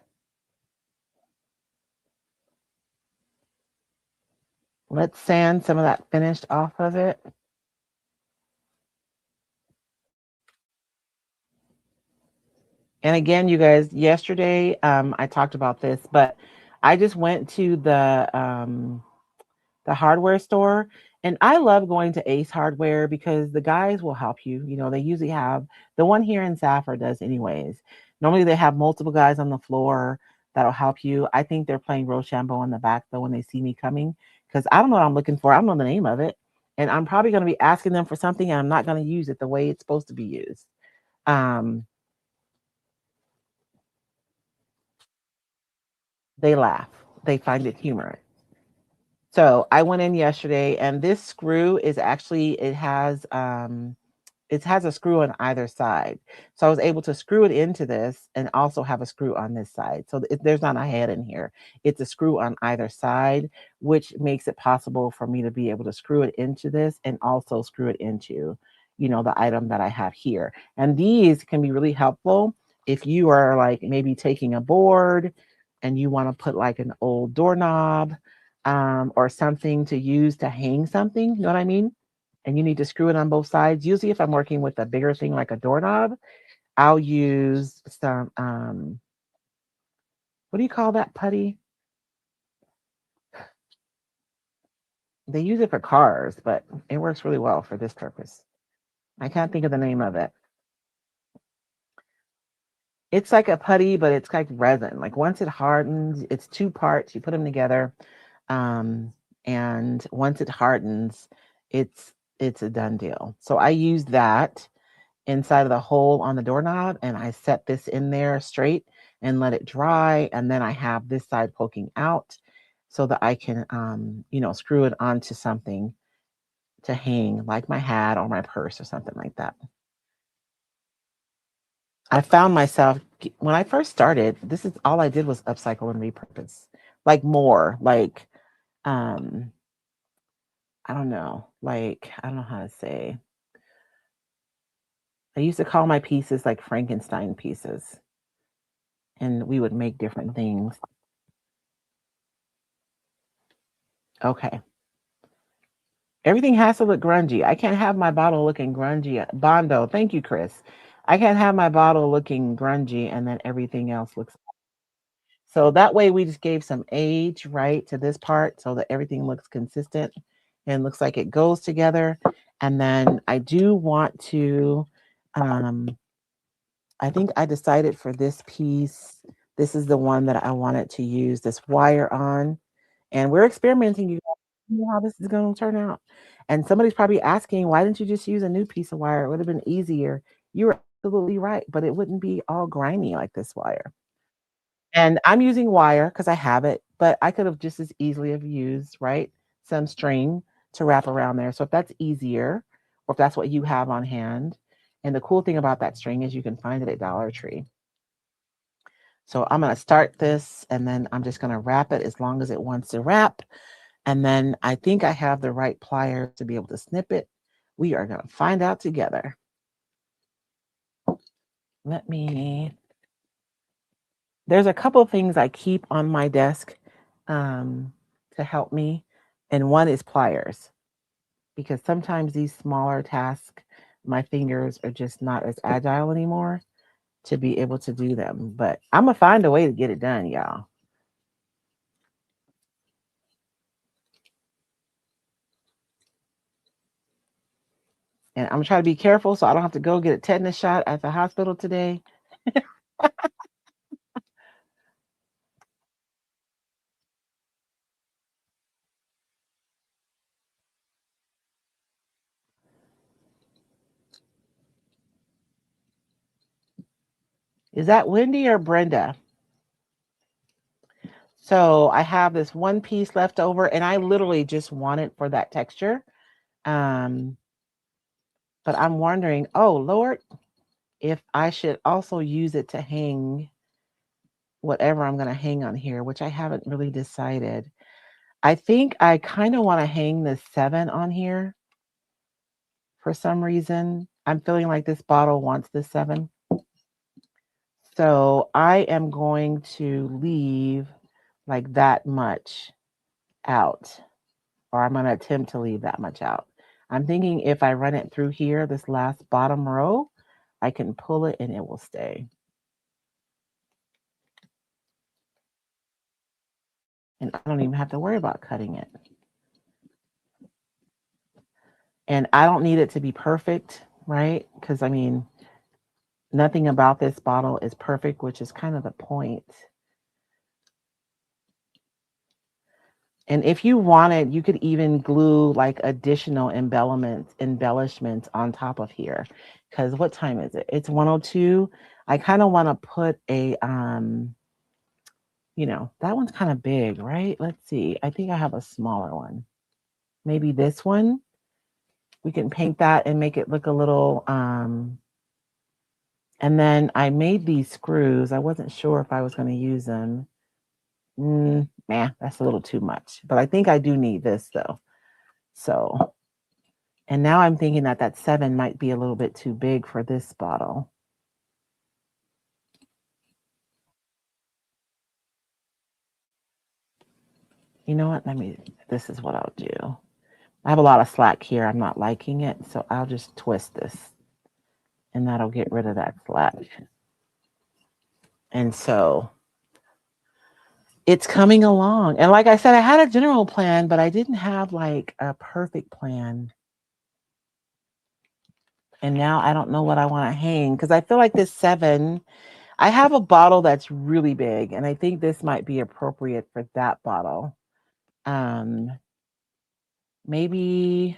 Let's sand some of that finished off of it. And again, you guys, yesterday I talked about this, but I just went to the hardware store, and I love going to Ace Hardware because the guys will help you. You know, they usually have the one here in Safford does anyways. Normally they have multiple guys on the floor that'll help you. I think they're playing Rochambeau in the back though when they see me coming because I don't know what I'm looking for. I don't know the name of it, and I'm probably going to be asking them for something, and I'm not going to use it the way it's supposed to be used. They laugh. They find it humorous. So I went in yesterday, and this screw is actually it has a screw on either side. So I was able to screw it into this and also have a screw on this side. So there's not a head in here. It's a screw on either side, which makes it possible for me to be able to screw it into this and also screw it into, you know, the item that I have here. And these can be really helpful if you are like maybe taking a board and you want to put like an old doorknob or something to use to hang something. You know what I mean? And you need to screw it on both sides. Usually, if I'm working with a bigger thing like a doorknob, I'll use some, what do you call that putty? They use it for cars, but it works really well for this purpose. I can't think of the name of it. It's like a putty, but it's like resin. Like once it hardens, it's two parts. You put them together, um, and once it hardens, it's a done deal. So I use that inside of the hole on the doorknob, and I set this in there straight and let it dry, and then I have this side poking out so that I can, screw it onto something to hang, like my hat or my purse or something like that. I found myself when I first started, this is all I did was upcycle and repurpose. Like more, like um I don't know, like I don't know how to say. I used to call my pieces like Frankenstein pieces, and we would make different things. Okay. Everything has to look grungy. I can't have my bottle looking grungy. Bondo, thank you, Chris. I can't have my bottle looking grungy and then everything else looks. So that way we just gave some age, right, to this part so that everything looks consistent and looks like it goes together. And then I do want to, um, I think I decided for this piece, this is the one that I wanted to use this wire on. And we're experimenting, you guys, see how this is going to turn out. And somebody's probably asking, why didn't you just use a new piece of wire? It would have been easier. You were absolutely right, but it wouldn't be all grimy like this wire. And I'm using wire because I have it, but I could have just as easily have used, right, some string to wrap around there. So if that's easier, or if that's what you have on hand, and the cool thing about that string is you can find it at Dollar Tree. So I'm going to start this and then I'm just going to wrap it as long as it wants to wrap. And then I think I have the right pliers to be able to snip it. We are going to find out together. Let me, there's a couple things I keep on my desk to help me. And one is pliers, because sometimes these smaller tasks, my fingers are just not as agile anymore to be able to do them. But I'm going to find a way to get it done, y'all. And I'm trying to be careful so I don't have to go get a tetanus shot at the hospital today. Is that Wendy or Brenda? So I have this one piece left over and I literally just want it for that texture. Um, but I'm wondering, oh Lord, if I should also use it to hang whatever I'm going to hang on here, which I haven't really decided. I think I kind of want to hang the 7 on here for some reason. I'm feeling like this bottle wants the 7. So I am going to leave like that much out, or I'm going to attempt to leave that much out. I'm thinking if I run it through here, this last bottom row, I can pull it and it will stay. And I don't even have to worry about cutting it. And I don't need it to be perfect, right? Because I mean, nothing about this bottle is perfect, which is kind of the point. And if you wanted, you could even glue like additional embellishments on top of here. Because what time is it? It's 1:02. I kind of want to put a that one's kind of big, right? Let's see. I think I have a smaller one. Maybe this one. We can paint that and make it look a little and then I made these screws. I wasn't sure if I was going to use them. That's a little too much. But I think I do need this though. So, and now I'm thinking that that 7 might be a little bit too big for this bottle. You know what? This is what I'll do. I have a lot of slack here. I'm not liking it. So I'll just twist this and that'll get rid of that slack. And so It's coming along. And like I said, I had a general plan, but I didn't have like a perfect plan. And now I don't know what I want to hang because I feel like this 7, I have a bottle that's really big, and I think this might be appropriate for that bottle. Um, Maybe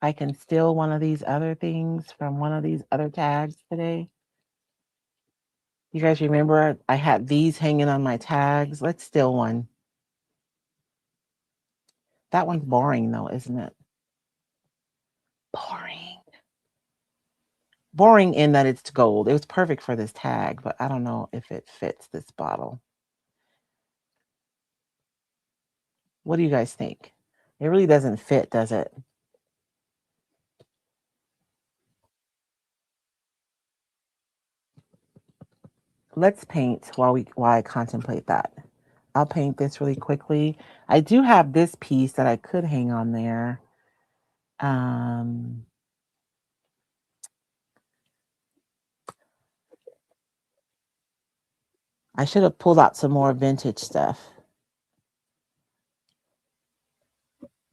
I can steal one of these other things from one of these other tags today. You guys remember I had these hanging on my tags? Let's steal one. That one's boring though, isn't it? Boring. Boring in that it's gold. It was perfect for this tag, but I don't know if it fits this bottle. What do you guys think? It really doesn't fit, does it? Let's paint while I contemplate that. I'll paint this really quickly. I do have this piece that I could hang on there. Um, I should have pulled out some more vintage stuff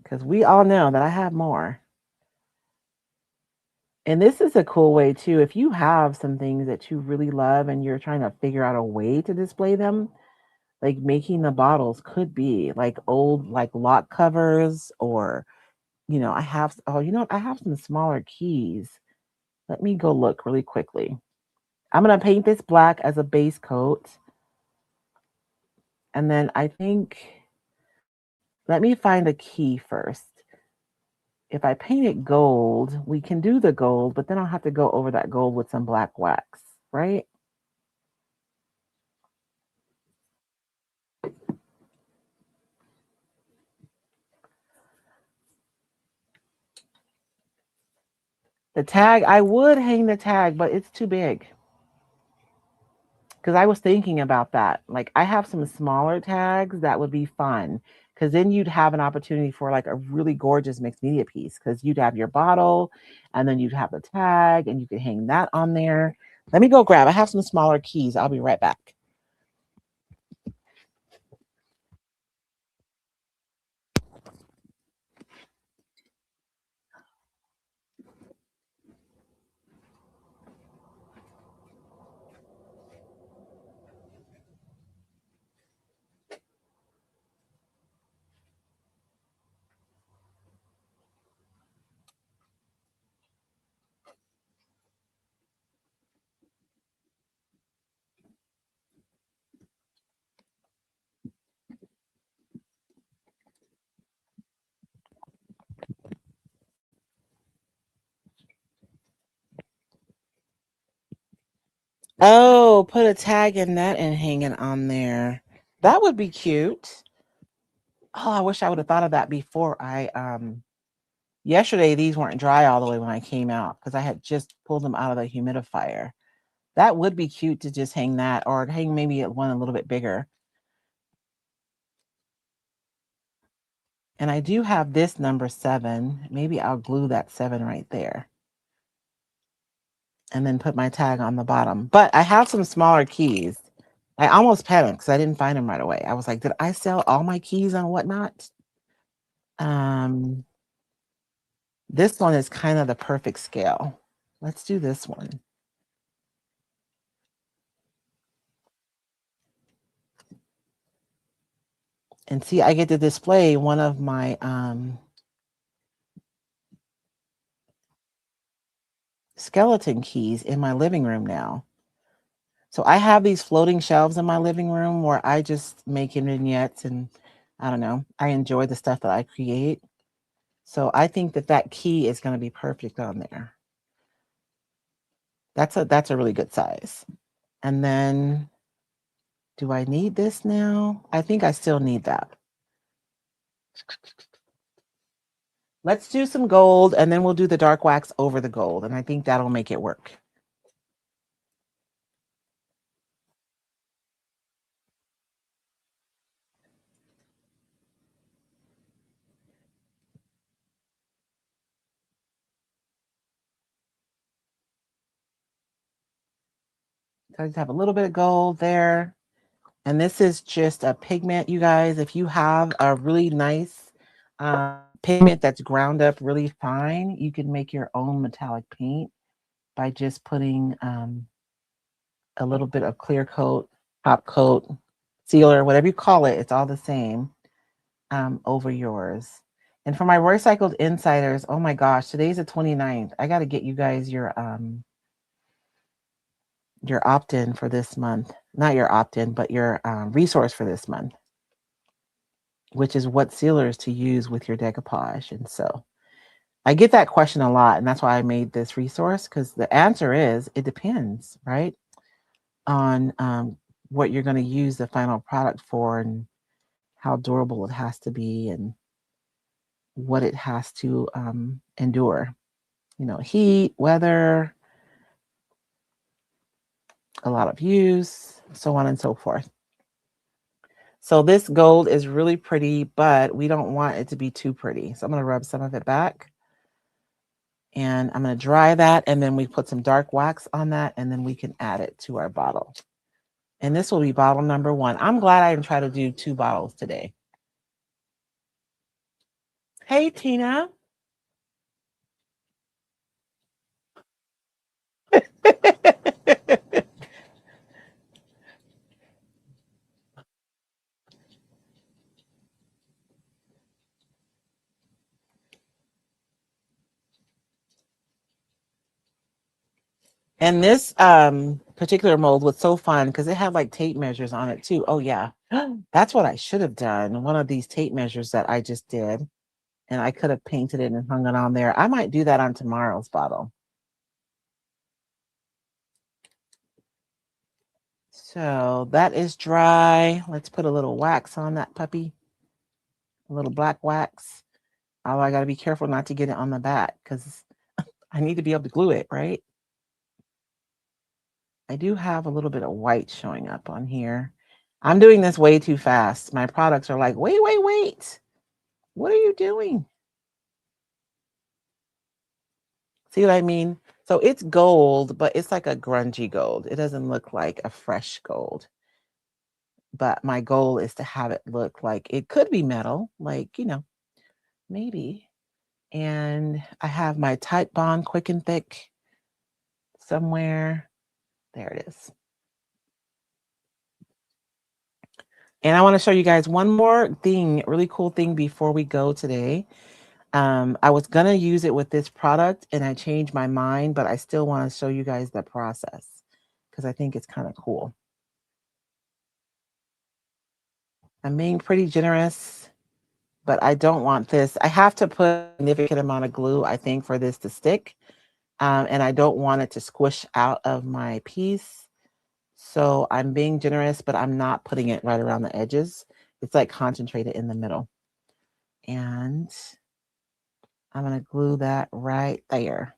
because we all know that I have more. And this is a cool way too. If you have some things that you really love and you're trying to figure out a way to display them, like making the bottles could be like old like lock covers or I have I have some smaller keys. Let me go look really quickly. I'm going to paint this black as a base coat. And then I think, let me find a key first. If I paint it gold, we can do the gold, but then I'll have to go over that gold with some black wax, right? The tag, I would hang the tag, but it's too big. Because I was thinking about that. Like, I have some smaller tags that would be fun. Because then you'd have an opportunity for like a really gorgeous mixed media piece. Because you'd have your bottle, and then you'd have the tag, and you could hang that on there. Let me go grab. I have some smaller keys. I'll be right back. Oh, put a tag in that and hang it on there. That would be cute. Oh, I wish I would have thought of that before yesterday these weren't dry all the way when I came out because I had just pulled them out of the humidifier. That would be cute to just hang that or hang maybe one a little bit bigger. And I do have this number 7. Maybe I'll glue that 7 right there and then put my tag on the bottom. But I have some smaller keys. I almost panicked because I didn't find them right away. I was like, did I sell all my keys on whatnot? Um, this one is kind of the perfect scale. Let's do this one. And see, I get to display one of my skeleton keys in my living room now. So I have these floating shelves in my living room where I just make vignettes and I don't know, I enjoy the stuff that I create. So I think that that key is going to be perfect on there. That's a really good size. And then do I need this now? I think I still need that. Let's do some gold and then we'll do the dark wax over the gold. And I think that'll make it work. So I just have a little bit of gold there. And this is just a pigment, you guys. If you have a really nice pigment that's ground up really fine, you can make your own metallic paint by just putting a little bit of clear coat, top coat, sealer, whatever you call it, it's all the same, over yours. And for my Roycycled Insiders, oh my gosh, today's the 29th. I got to get you guys your opt-in for this month. Not your opt-in, but your resource for this month, which is what sealers to use with your decoupage. And so I get that question a lot, and that's why I made this resource, because the answer is it depends, right? On what you're going to use the final product for and how durable it has to be and what it has to endure. You know, heat, weather, a lot of use, so on and so forth. So this gold is really pretty, but we don't want it to be too pretty. So I'm going to rub some of it back. And I'm going to dry that, and then we put some dark wax on that, and then we can add it to our bottle. And this will be bottle number 1. I'm glad I didn't try to do 2 bottles today. Hey, Tina. And this particular mold was so fun because it had like tape measures on it too. Oh yeah. That's what I should have done. One of these tape measures that I just did. And I could have painted it and hung it on there. I might do that on tomorrow's bottle. So that is dry. Let's put a little wax on that puppy. A little black wax. Oh, I got to be careful not to get it on the back because I need to be able to glue it, right? I do have a little bit of white showing up on here. I'm doing this way too fast. My products are like, wait, wait, wait. What are you doing? See what I mean? So it's gold, but it's like a grungy gold. It doesn't look like a fresh gold. But my goal is to have it look like it could be metal, like, you know, maybe. And I have my Type Bond Quick and Thick somewhere. There it is. And I want to show you guys one more thing, really cool thing before we go today. I was going to use it with this product and I changed my mind, but I still want to show you guys the process because I think it's kind of cool. I'm being pretty generous, but I don't want this. I have to put a significant amount of glue, I think, for this to stick. And I don't want it to squish out of my piece. So I'm being generous, but I'm not putting it right around the edges. It's like concentrated in the middle. And I'm going to glue that right there.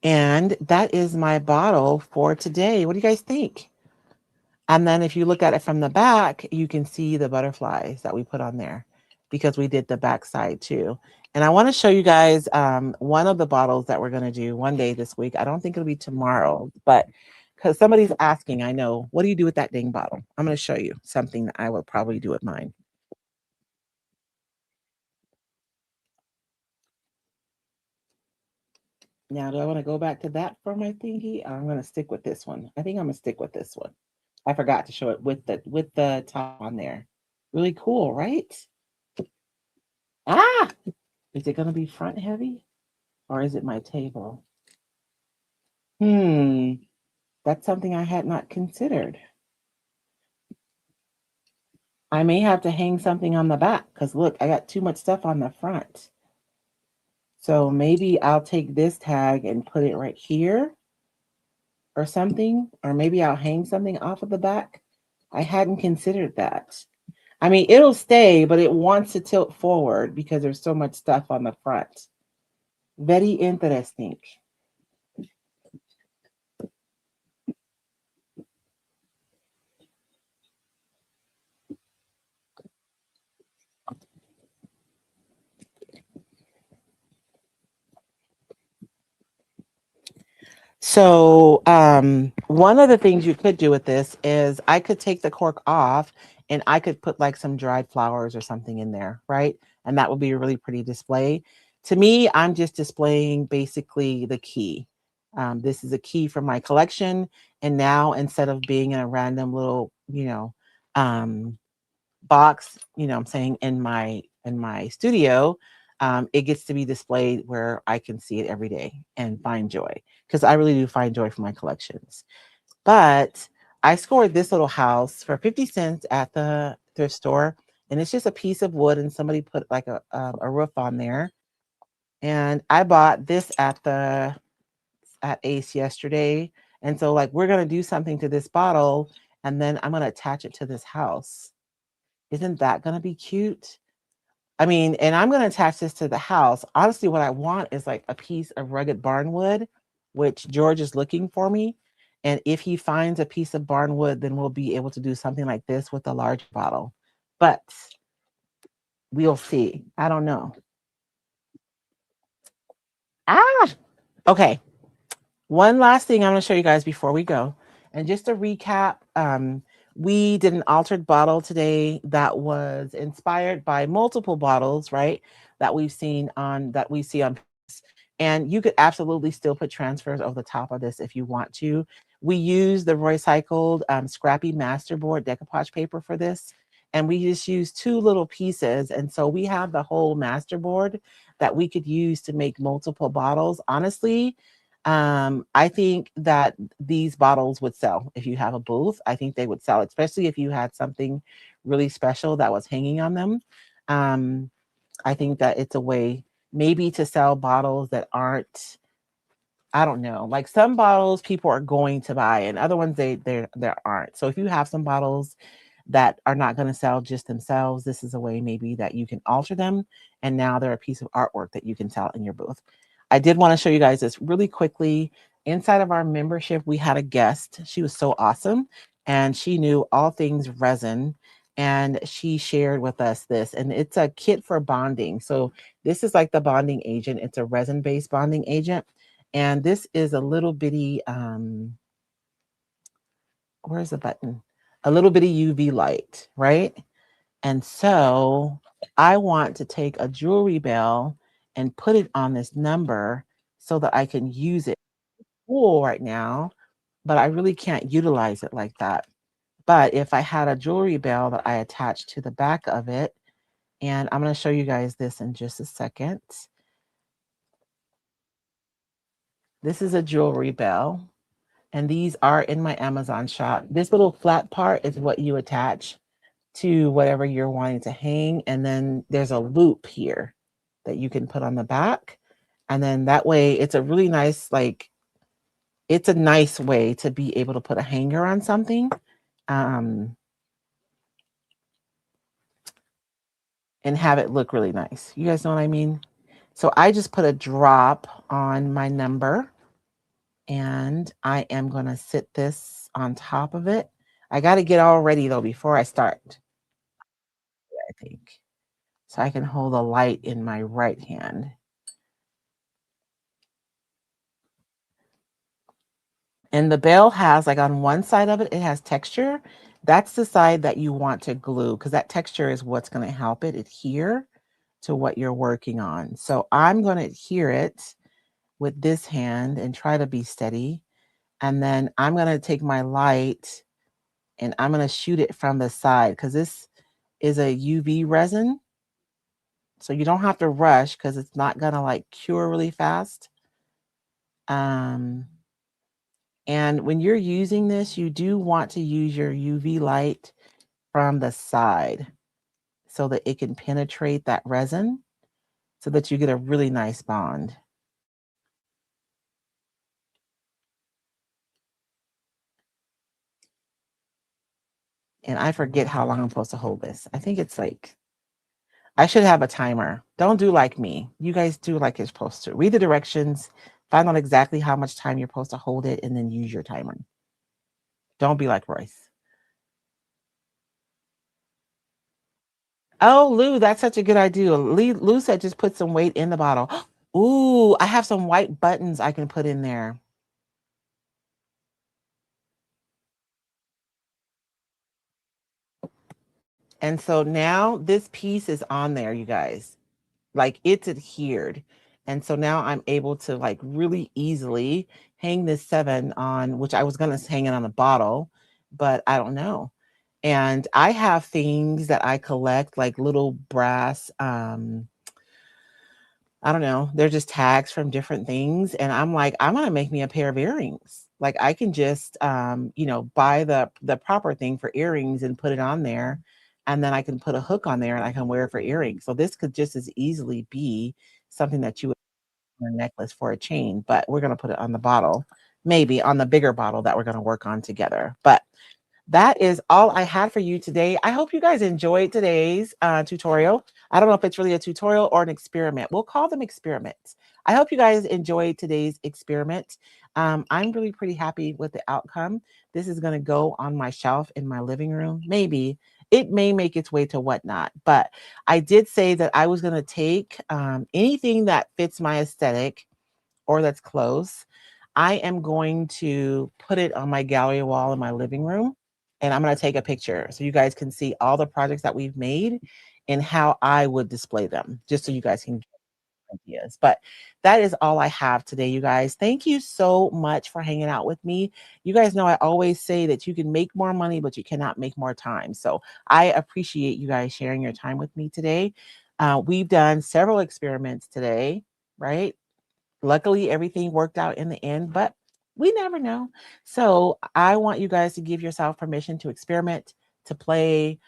And that is my bottle for today. What do you guys think? And then if you look at it from the back, you can see the butterflies that we put on there because we did the back side too. And I want to show you guys one of the bottles that we're going to do one day this week. I don't think it'll be tomorrow, but because somebody's asking, I know, what do you do with that dang bottle? I'm going to show you something that I would probably do with mine. Now, do I want to go back to that for my thingy? I'm going to stick with this one. I think I'm going to stick with this one. I forgot to show it with the top on there. Really cool, right? Ah, is it going to be front heavy or is it my table? That's something I had not considered. I may have to hang something on the back because look, I got too much stuff on the front. So maybe I'll take this tag and put it right here or something, or maybe I'll hang something off of the back. I hadn't considered that. I mean, it'll stay, but it wants to tilt forward because there's so much stuff on the front. Very interesting. So, one of the things you could do with this is I could take the cork off and I could put like some dried flowers or something in there, right? And that would be a really pretty display. To me, I'm just displaying basically the key. This is a key from my collection. And now instead of being in a random little, um, box, I'm saying in my studio, it gets to be displayed where I can see it every day and find joy because I really do find joy from my collections. But I scored this little house for 50 cents at the thrift store, and it's just a piece of wood, and somebody put like a roof on there. And I bought this at Ace yesterday, and so like we're gonna do something to this bottle, and then I'm gonna attach it to this house. Isn't that gonna be cute? I mean, and I'm gonna attach this to the house. Honestly, what I want is like a piece of rugged barnwood, which George is looking for me. And if he finds a piece of barnwood, then we'll be able to do something like this with a large bottle. But we'll see. I don't know. Ah, okay. One last thing I'm going to show you guys before we go. And just to recap, we did an altered bottle today that was inspired by multiple bottles, right? That we see on. And you could absolutely still put transfers over the top of this if you want to. We use the Roycycled Scrappy Masterboard decoupage paper for this. And we just use two little pieces. And so we have the whole masterboard that we could use to make multiple bottles. Honestly, I think that these bottles would sell if you have a booth. I think they would sell, especially if you had something really special that was hanging on them. Um, I think that it's a way maybe to sell bottles that aren't, I don't know, like some bottles people are going to buy and other ones they aren't. So if you have some bottles that are not going to sell just themselves, this is a way maybe that you can alter them and now they're a piece of artwork that you can sell in your booth. I did want to show you guys this really quickly. Inside of our membership, we had a guest. She was so awesome and she knew all things resin and she shared with us this, and it's a kit for bonding. So this is like the bonding agent. It's a resin-based bonding agent. And this is a little bitty, where's the button? A little bitty UV light, right? And so I want to take a jewelry bell and put it on this number so that I can use it cool right now, but I really can't utilize it like that. But if I had a jewelry bell that I attached to the back of it, and I'm going to show you guys this in just a second. This is a jewelry bell, and these are in my Amazon shop. This little flat part is what you attach to whatever you're wanting to hang, and then there's a loop here that you can put on the back, and then that way it's a really nice, like, it's a nice way to be able to put a hanger on something, um, and have it look really nice. You guys know what I mean? So I just put a drop on my number, and I am going to sit this on top of it. I got to get all ready though before I start, I think. So I can hold a light in my right hand. And the bell has, like, on one side of it, it has texture. That's the side that you want to glue because that texture is what's going to help it adhere to what you're working on. So I'm going to adhere it with this hand and try to be steady. And then I'm going to take my light and I'm going to shoot it from the side because this is a UV resin. So you don't have to rush because it's not going to like cure really fast. And when you're using this, you do want to use your UV light from the side so that it can penetrate that resin so that you get a really nice bond. And I forget how long I'm supposed to hold this. I think it's like, I should have a timer. Don't do like me. You guys do like you're supposed to. Read the directions, find out exactly how much time you're supposed to hold it, and then use your timer. Don't be like Royce. Oh, Lou, that's such a good idea. Lou said just put some weight in the bottle. Ooh, I have some white buttons I can put in there. And so now this piece is on there, you guys. Like it's adhered. And so now I'm able to like really easily hang this 7 on, which I was going to hang it on a bottle, but I don't know. And I have things that I collect, like little brass, I don't know, they're just tags from different things. And I'm like, I'm gonna make me a pair of earrings. Like I can just buy the proper thing for earrings and put it on there. And then I can put a hook on there and I can wear it for earrings. So this could just as easily be something that you would put on a necklace for a chain, but we're gonna put it on the bottle, maybe on the bigger bottle that we're gonna work on together. But that is all I had for you today. I hope you guys enjoyed today's tutorial. I don't know if it's really a tutorial or an experiment. We'll call them experiments. I hope you guys enjoyed today's experiment. I'm really pretty happy with the outcome. This is going to go on my shelf in my living room. Maybe it may make its way to whatnot, but I did say that I was going to take anything that fits my aesthetic or that's close. I am going to put it on my gallery wall in my living room, and I'm going to take a picture so you guys can see all the projects that we've made and how I would display them, just so you guys can get ideas. But that is all I have today, you guys. Thank you so much for hanging out with me. You guys know I always say that you can make more money, but you cannot make more time. So I appreciate you guys sharing your time with me today. We've done several experiments today, right? Luckily, everything worked out in the end, but we never know. So I want you guys to give yourself permission to experiment, to play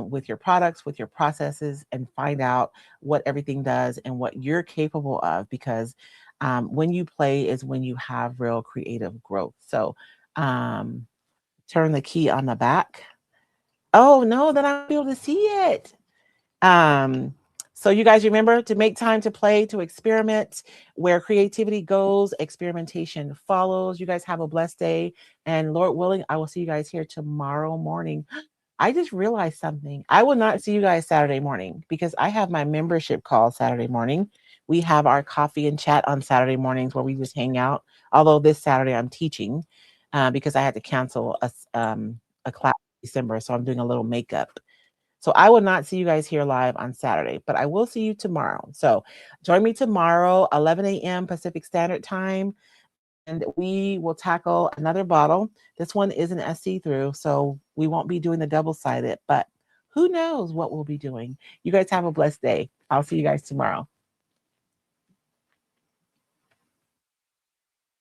with your products, with your processes, and find out what everything does and what you're capable of. Because when you play is when you have real creative growth. So um, turn the key on the back. Oh no, then I'll be able to see it. Um, so you guys remember to make time to play, to experiment. Where creativity goes, experimentation follows. You guys have a blessed day. And Lord willing, I will see you guys here tomorrow morning. I just realized something. I will not see you guys Saturday morning because I have my membership call Saturday morning. We have our coffee and chat on Saturday mornings where we just hang out. Although this Saturday I'm teaching because I had to cancel a class in December. So I'm doing a little makeup. So I will not see you guys here live on Saturday, but I will see you tomorrow. So join me tomorrow, 11 a.m. Pacific Standard Time, and we will tackle another bottle. This one isn't as see-through, so we won't be doing the double-sided, but who knows what we'll be doing. You guys have a blessed day. I'll see you guys tomorrow.